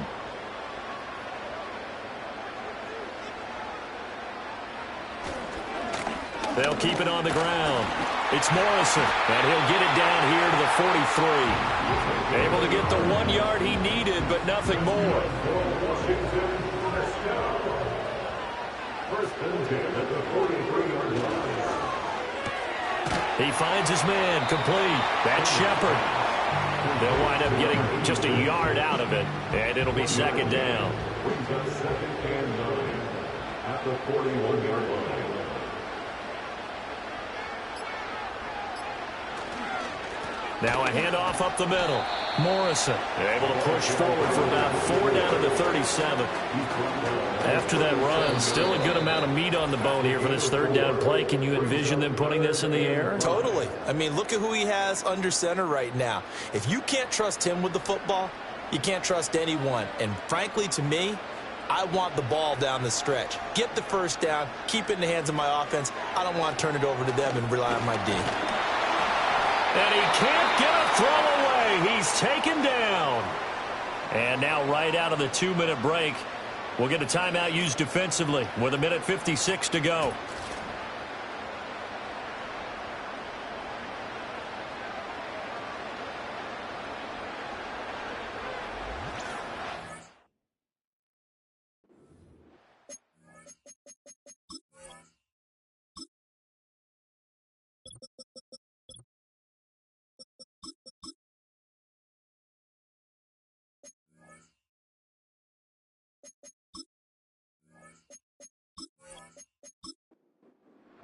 They'll keep it on the ground. It's Morrison, and he'll get it down here to the 43. Able to get the 1 yard he needed, but nothing more. He finds his man, complete. That's Shepard. They'll wind up getting just a yard out of it, and it'll be 2nd down. At the 41-yard line. Now a handoff up the middle. Morrison able to push forward for about 4 down to the 37. After that run, still a good amount of meat on the bone here for this third down play. Can you envision them putting this in the air? Totally. I mean, look at who he has under center right now. If you can't trust him with the football, you can't trust anyone. And frankly, to me, I want the ball down the stretch. Get the first down, keep it in the hands of my offense. I don't want to turn it over to them and rely on my D. And he can't get a throw away. He's taken down. And now right out of the 2-minute break, we'll get a timeout used defensively with 1:56 to go.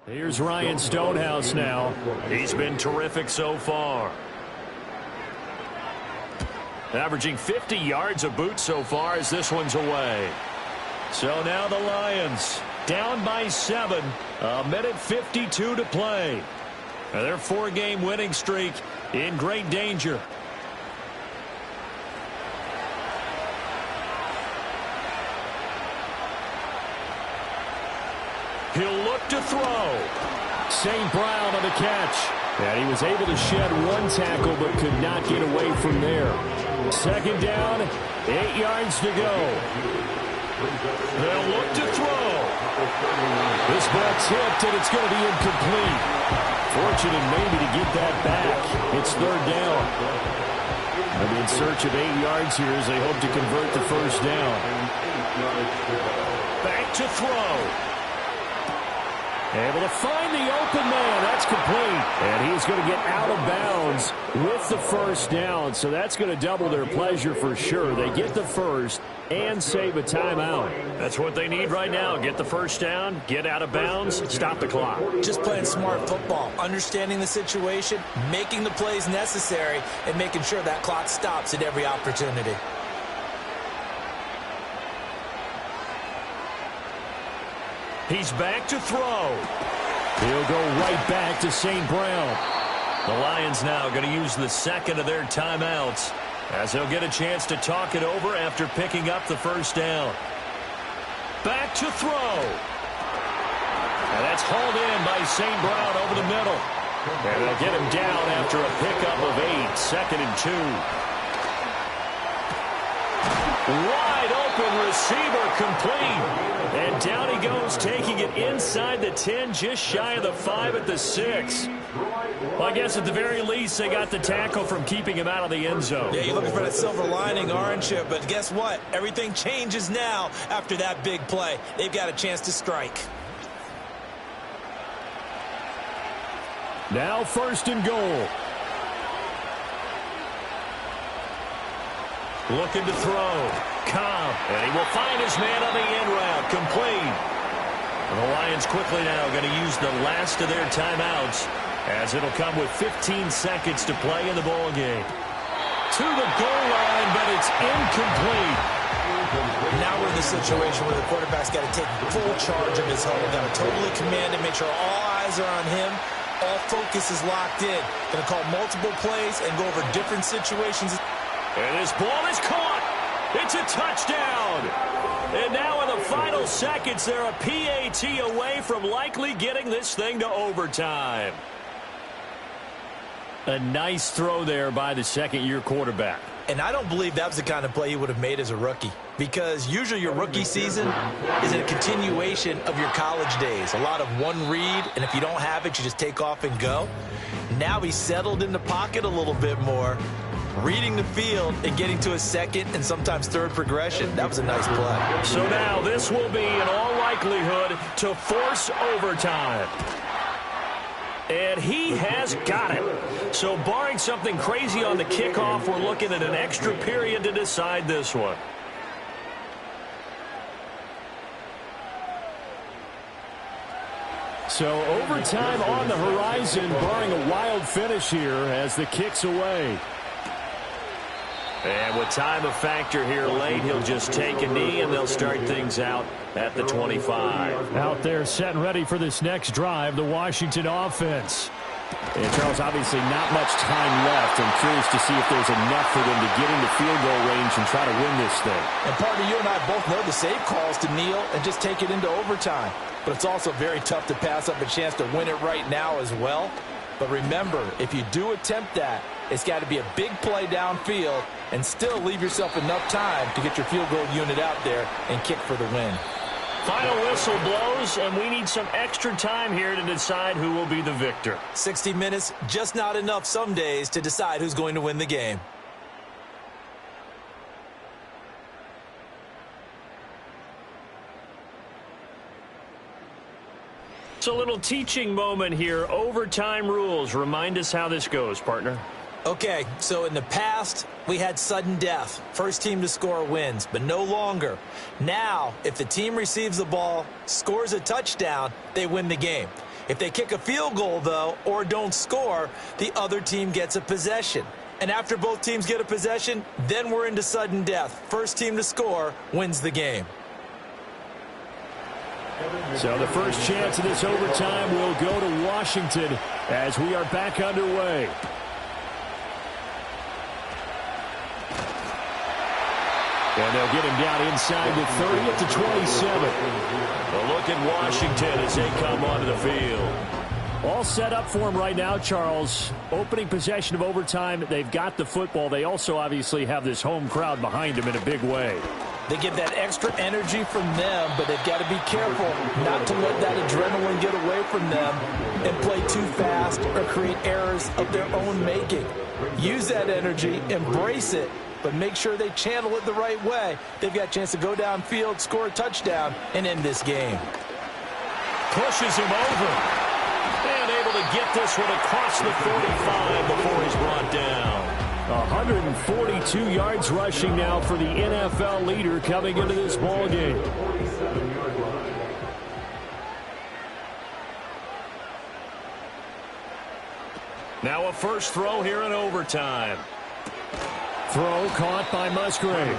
Here's Ryan Stonehouse now. He's been terrific so far. Averaging 50 yards a boot so far as this one's away. So now the Lions down by 7. 1:52 to play. Their 4-game winning streak in great danger. He'll look to throw. St. Brown on the catch. And he was able to shed one tackle but could not get away from there. Second down, 8 yards to go. They'll look to throw. This ball tipped, and it's going to be incomplete. Fortunate maybe to get that back. It's third down. They'll be in search of 8 yards here as they hope to convert the first down. Back to throw. Able to find the open man. That's complete. And he's going to get out of bounds with the first down. So that's going to double their pleasure for sure. They get the first and save a timeout. That's what they need right now. Get the first down, get out of bounds, stop the clock. Just playing smart football, understanding the situation, making the plays necessary, and making sure that clock stops at every opportunity. He's back to throw. He'll go right back to St. Brown. The Lions now going to use the second of their timeouts as they'll get a chance to talk it over after picking up the first down. Back to throw. And that's hauled in by St. Brown over the middle. And they'll get him down after a pickup of 8, 2nd and 2. Wide open receiver complete. And down he goes, taking it inside the 10, just shy of the 5 at the 6. Well, I guess at the very least, they got the tackle from keeping him out of the end zone. Yeah, you're looking for that silver lining, aren't you? But guess what? Everything changes now after that big play. They've got a chance to strike. Now 1st and goal. Looking to throw. Cobb, and he will find his man on the end route. Complete. And the Lions quickly now going to use the last of their timeouts as it'll come with 15 seconds to play in the ball game. To the goal line, but it's incomplete. Now we're in the situation where the quarterback's got to take full charge of his huddle. Got to totally command it, make sure all eyes are on him. All focus is locked in. Going to call multiple plays and go over different situations. And this ball is caught. It's a touchdown. And now in the final seconds, they're a PAT away from likely getting this thing to overtime. A nice throw there by the second-year quarterback. And I don't believe that was the kind of play he would have made as a rookie, because usually your rookie season is a continuation of your college days. A lot of one read, and if you don't have it, you just take off and go. Now he's settled in the pocket a little bit more, reading the field and getting to a second and sometimes third progression. That was a nice play. So now this will be, in all likelihood, to force overtime. And he has got it. So barring something crazy on the kickoff, we're looking at an extra period to decide this one. So overtime on the horizon, barring a wild finish here as the kick's away. And with time a factor here late, he'll just take a knee, and they'll start things out at the 25. Out there set and ready for this next drive, the Washington offense. And Charles, obviously not much time left. I'm curious to see if there's enough for them to get into field goal range and try to win this thing. And partner, you and I both know the save calls to kneel and just take it into overtime. But it's also very tough to pass up a chance to win it right now as well. But remember, if you do attempt that, it's got to be a big play downfield and still leave yourself enough time to get your field goal unit out there and kick for the win. Final whistle blows, and we need some extra time here to decide who will be the victor. 60 minutes, just not enough some days to decide who's going to win the game. It's a little teaching moment here. Overtime rules. Remind us how this goes, partner. Okay, so in the past, we had sudden death. First team to score wins, but no longer. Now, if the team receives the ball, scores a touchdown, they win the game. If they kick a field goal, though, or don't score, the other team gets a possession. And after both teams get a possession, then we're into sudden death. First team to score wins the game. So the first chance of this overtime will go to Washington as we are back underway. And they'll get him down inside the 30 at the 27. A look at Washington as they come onto the field. All set up for him right now, Charles. Opening possession of overtime. They've got the football. They also obviously have this home crowd behind them in a big way. They get that extra energy from them, but they've got to be careful not to let that adrenaline get away from them and play too fast or create errors of their own making. Use that energy, embrace it, but make sure they channel it the right way. They've got a chance to go downfield, score a touchdown, and end this game. Pushes him over. And able to get this one across the 45 before he's brought down. 142 yards rushing now for the NFL leader coming into this ball game. Now a first throw here in overtime. Throw caught by Musgrave.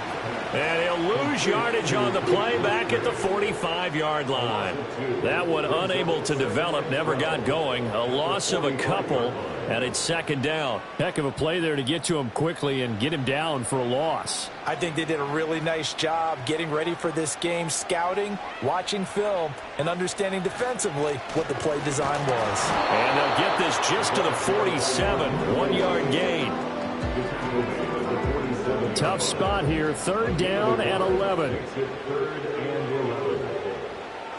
And he'll lose yardage on the play back at the 45-yard line. That one unable to develop, never got going. A loss of a couple, and it's second down. Heck of a play there to get to him quickly and get him down for a loss. I think they did a really nice job getting ready for this game, scouting, watching film, and understanding defensively what the play design was. And they'll get this just to the 47, 1-yard gain. Tough spot here, third down and 11.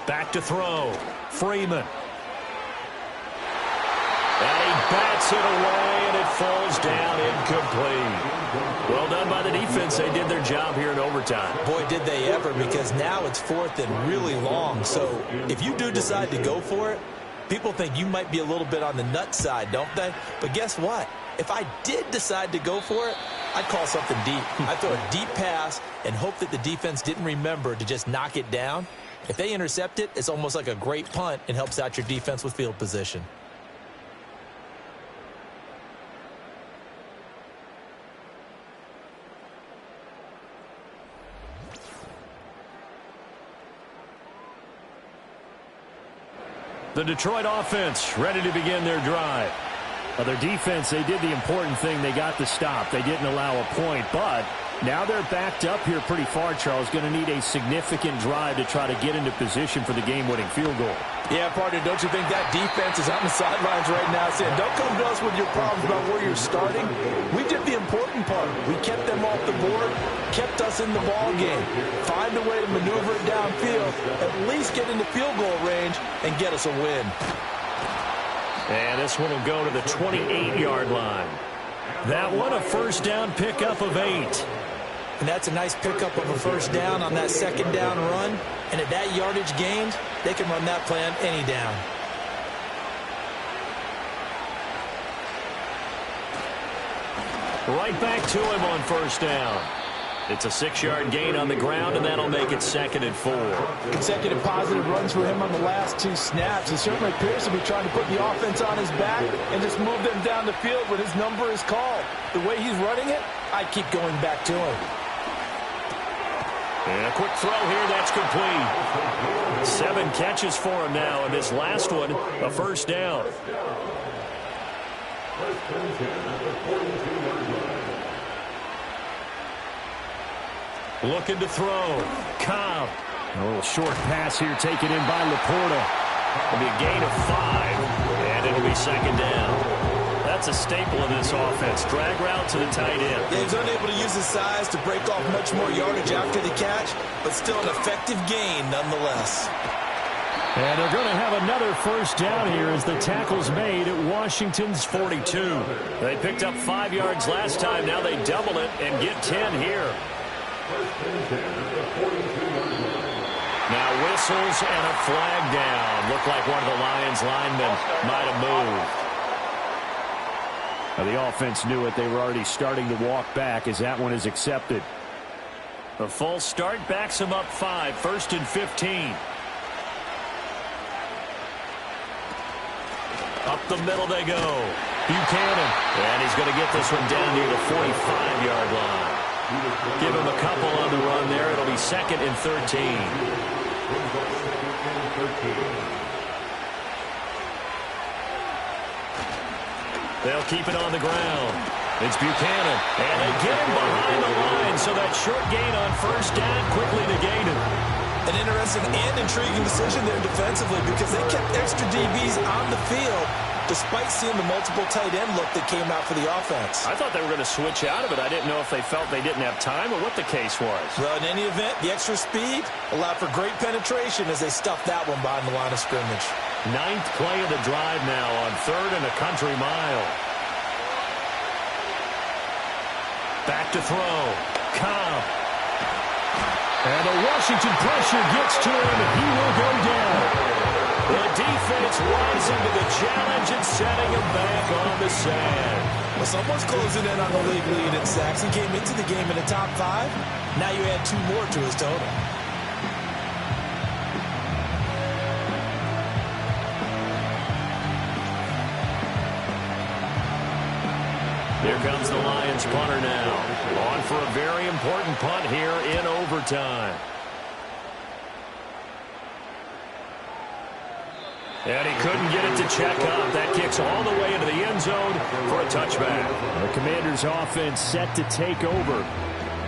Back to throw, Freeman. And he bats it away, and it falls down incomplete. Well done by the defense. They did their job here in overtime. Boy, did they ever, because now it's fourth and really long. So if you do decide to go for it, people think you might be a little bit on the nut side, don't they? But guess what? If I did decide to go for it, I'd call something deep. I'd throw a deep pass and hope that the defense didn't remember to just knock it down. If they intercept it, it's almost like a great punt and helps out your defense with field position. The Detroit offense ready to begin their drive. Their defense, they did the important thing. They got the stop. They didn't allow a point, but now they're backed up here pretty far, Charles. Going to need a significant drive to try to get into position for the game-winning field goal. Yeah, partner, don't you think that defense is on the sidelines right now saying, don't come to us with your problems about where you're starting. We did the important part. We kept them off the board, kept us in the ball game. Find a way to maneuver it downfield, at least get into field goal range, and get us a win. And this one will go to the 28-yard line. That one a first down pickup of 8. And that's a nice pickup of a first down on that second down run. And at that yardage gained, they can run that play on any down. Right back to him on first down. It's a 6-yard gain on the ground, and that'll make it 2nd and 4. Consecutive positive runs for him on the last 2 snaps. He certainly appears to be trying to put the offense on his back and just move them down the field when his number is called. The way he's running it, I keep going back to him. And a quick throw here, that's complete. 7 catches for him now, and this last one, a first down. Looking to throw. Cobb. A little short pass here taken in by Laporta. It'll be a gain of 5, and it'll be 2nd down. That's a staple of this offense. Drag route to the tight end. Yeah, he's unable to use his size to break off much more yardage after the catch, but still an effective gain nonetheless. And they're going to have another first down here as the tackle's made at Washington's 42. They picked up 5 yards last time. Now they double it and get 10 here. Now whistles and a flag down. Looked like one of the Lions linemen might have moved. Now the offense knew it. They were already starting to walk back as that one is accepted. A full start backs him up 5. 1st and 15. Up the middle they go. Buchanan. And he's going to get this one down near the 45-yard line. Give him a couple on the run there. It'll be 2nd and 13. They'll keep it on the ground. It's Buchanan. And they get him behind the line, so that short gain on first down quickly negated. An interesting and intriguing decision there defensively because they kept extra DBs on the field despite seeing the multiple tight end look that came out for the offense. I thought they were going to switch out of it. I didn't know if they felt they didn't have time or what the case was. Well, in any event, the extra speed allowed for great penetration as they stuffed that one behind the line of scrimmage. 9th play of the drive now on 3rd and a country mile. Back to throw. Cobb. And the Washington pressure gets to him, and he will go down. The defense rising to the challenge and setting him back on the sand. Well, someone's closing in on the league lead in sacks. He came into the game in the top 5. Now you add 2 more to his total. Here comes the Lions punter now. On for a very important punt here in overtime. And he couldn't get it to check up. That kicks all the way into the end zone for a touchback. The Commanders' offense set to take over.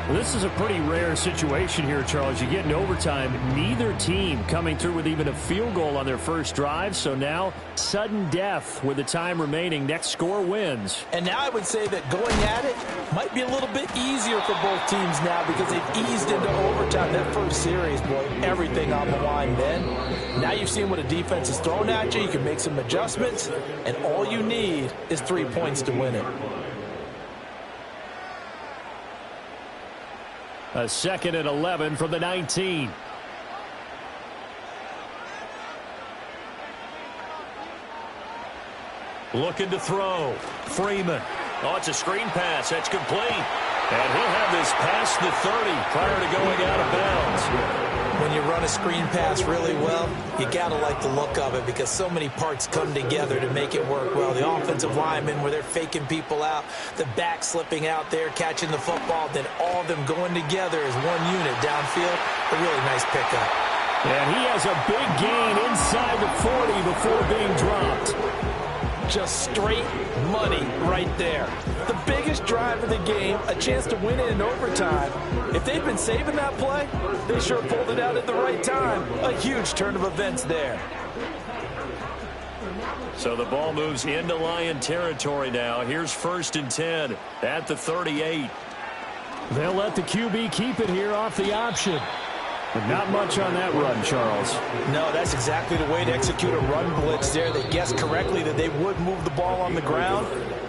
Well, this is a pretty rare situation here, Charles. You get in overtime, neither team coming through with even a field goal on their first drive. So now, sudden death with the time remaining. Next score wins. And now I would say that going at it might be a little bit easier for both teams now because they've eased into overtime. That first series, boy, everything on the line then. Now you've seen what a defense is thrown at you. You can make some adjustments, and all you need is 3 points to win it. A 2nd and 11 from the 19. Looking to throw. Freeman. Oh, it's a screen pass. That's complete. And he'll have this past the 30 prior to going out of bounds. When you run a screen pass really well, you got to like the look of it because so many parts come together to make it work well. The offensive linemen where they're faking people out, the back slipping out there, catching the football, then all of them going together as one unit downfield. A really nice pickup. And he has a big gain inside the 40 before being dropped. Just straight money right there. The biggest drive of the game, a chance to win it in overtime. If they've been saving that play, they sure pulled it out at the right time. A huge turn of events there. So the ball moves into Lion territory now. Here's 1st and 10 at the 38. They'll let the QB keep it here off the option. But not much on that run, Charles. No, that's exactly the way to execute a run blitz there. They guessed correctly that they would move the ball on the ground,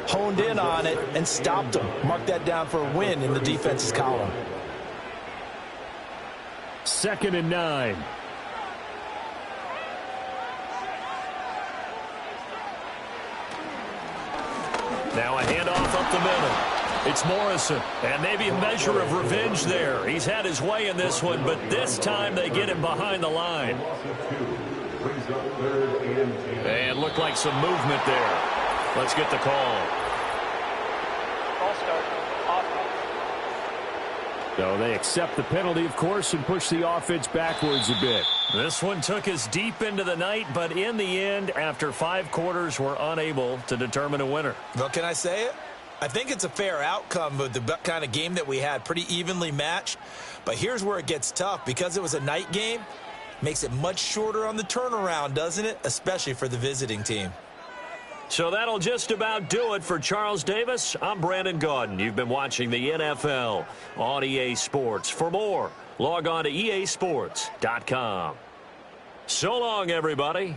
honed in on it, and stopped them. Mark that down for a win in the defense's column. 2nd and 9. Now a handoff up the middle. It's Morrison. And maybe a measure of revenge there. He's had his way in this one, but this time they get him behind the line. And looked like some movement there. Let's get the call. Ball start. Offense. So they accept the penalty, of course, and push the offense backwards a bit. This one took us deep into the night, but in the end, after 5 quarters, we're unable to determine a winner. Well, can I say it? I think it's a fair outcome of the kind of game that we had, pretty evenly matched. But here's where it gets tough. Because it was a night game, makes it much shorter on the turnaround, doesn't it? Especially for the visiting team. So that'll just about do it for Charles Davis. I'm Brandon Gaudin. You've been watching the NFL on EA Sports. For more, log on to easports.com. So long, everybody.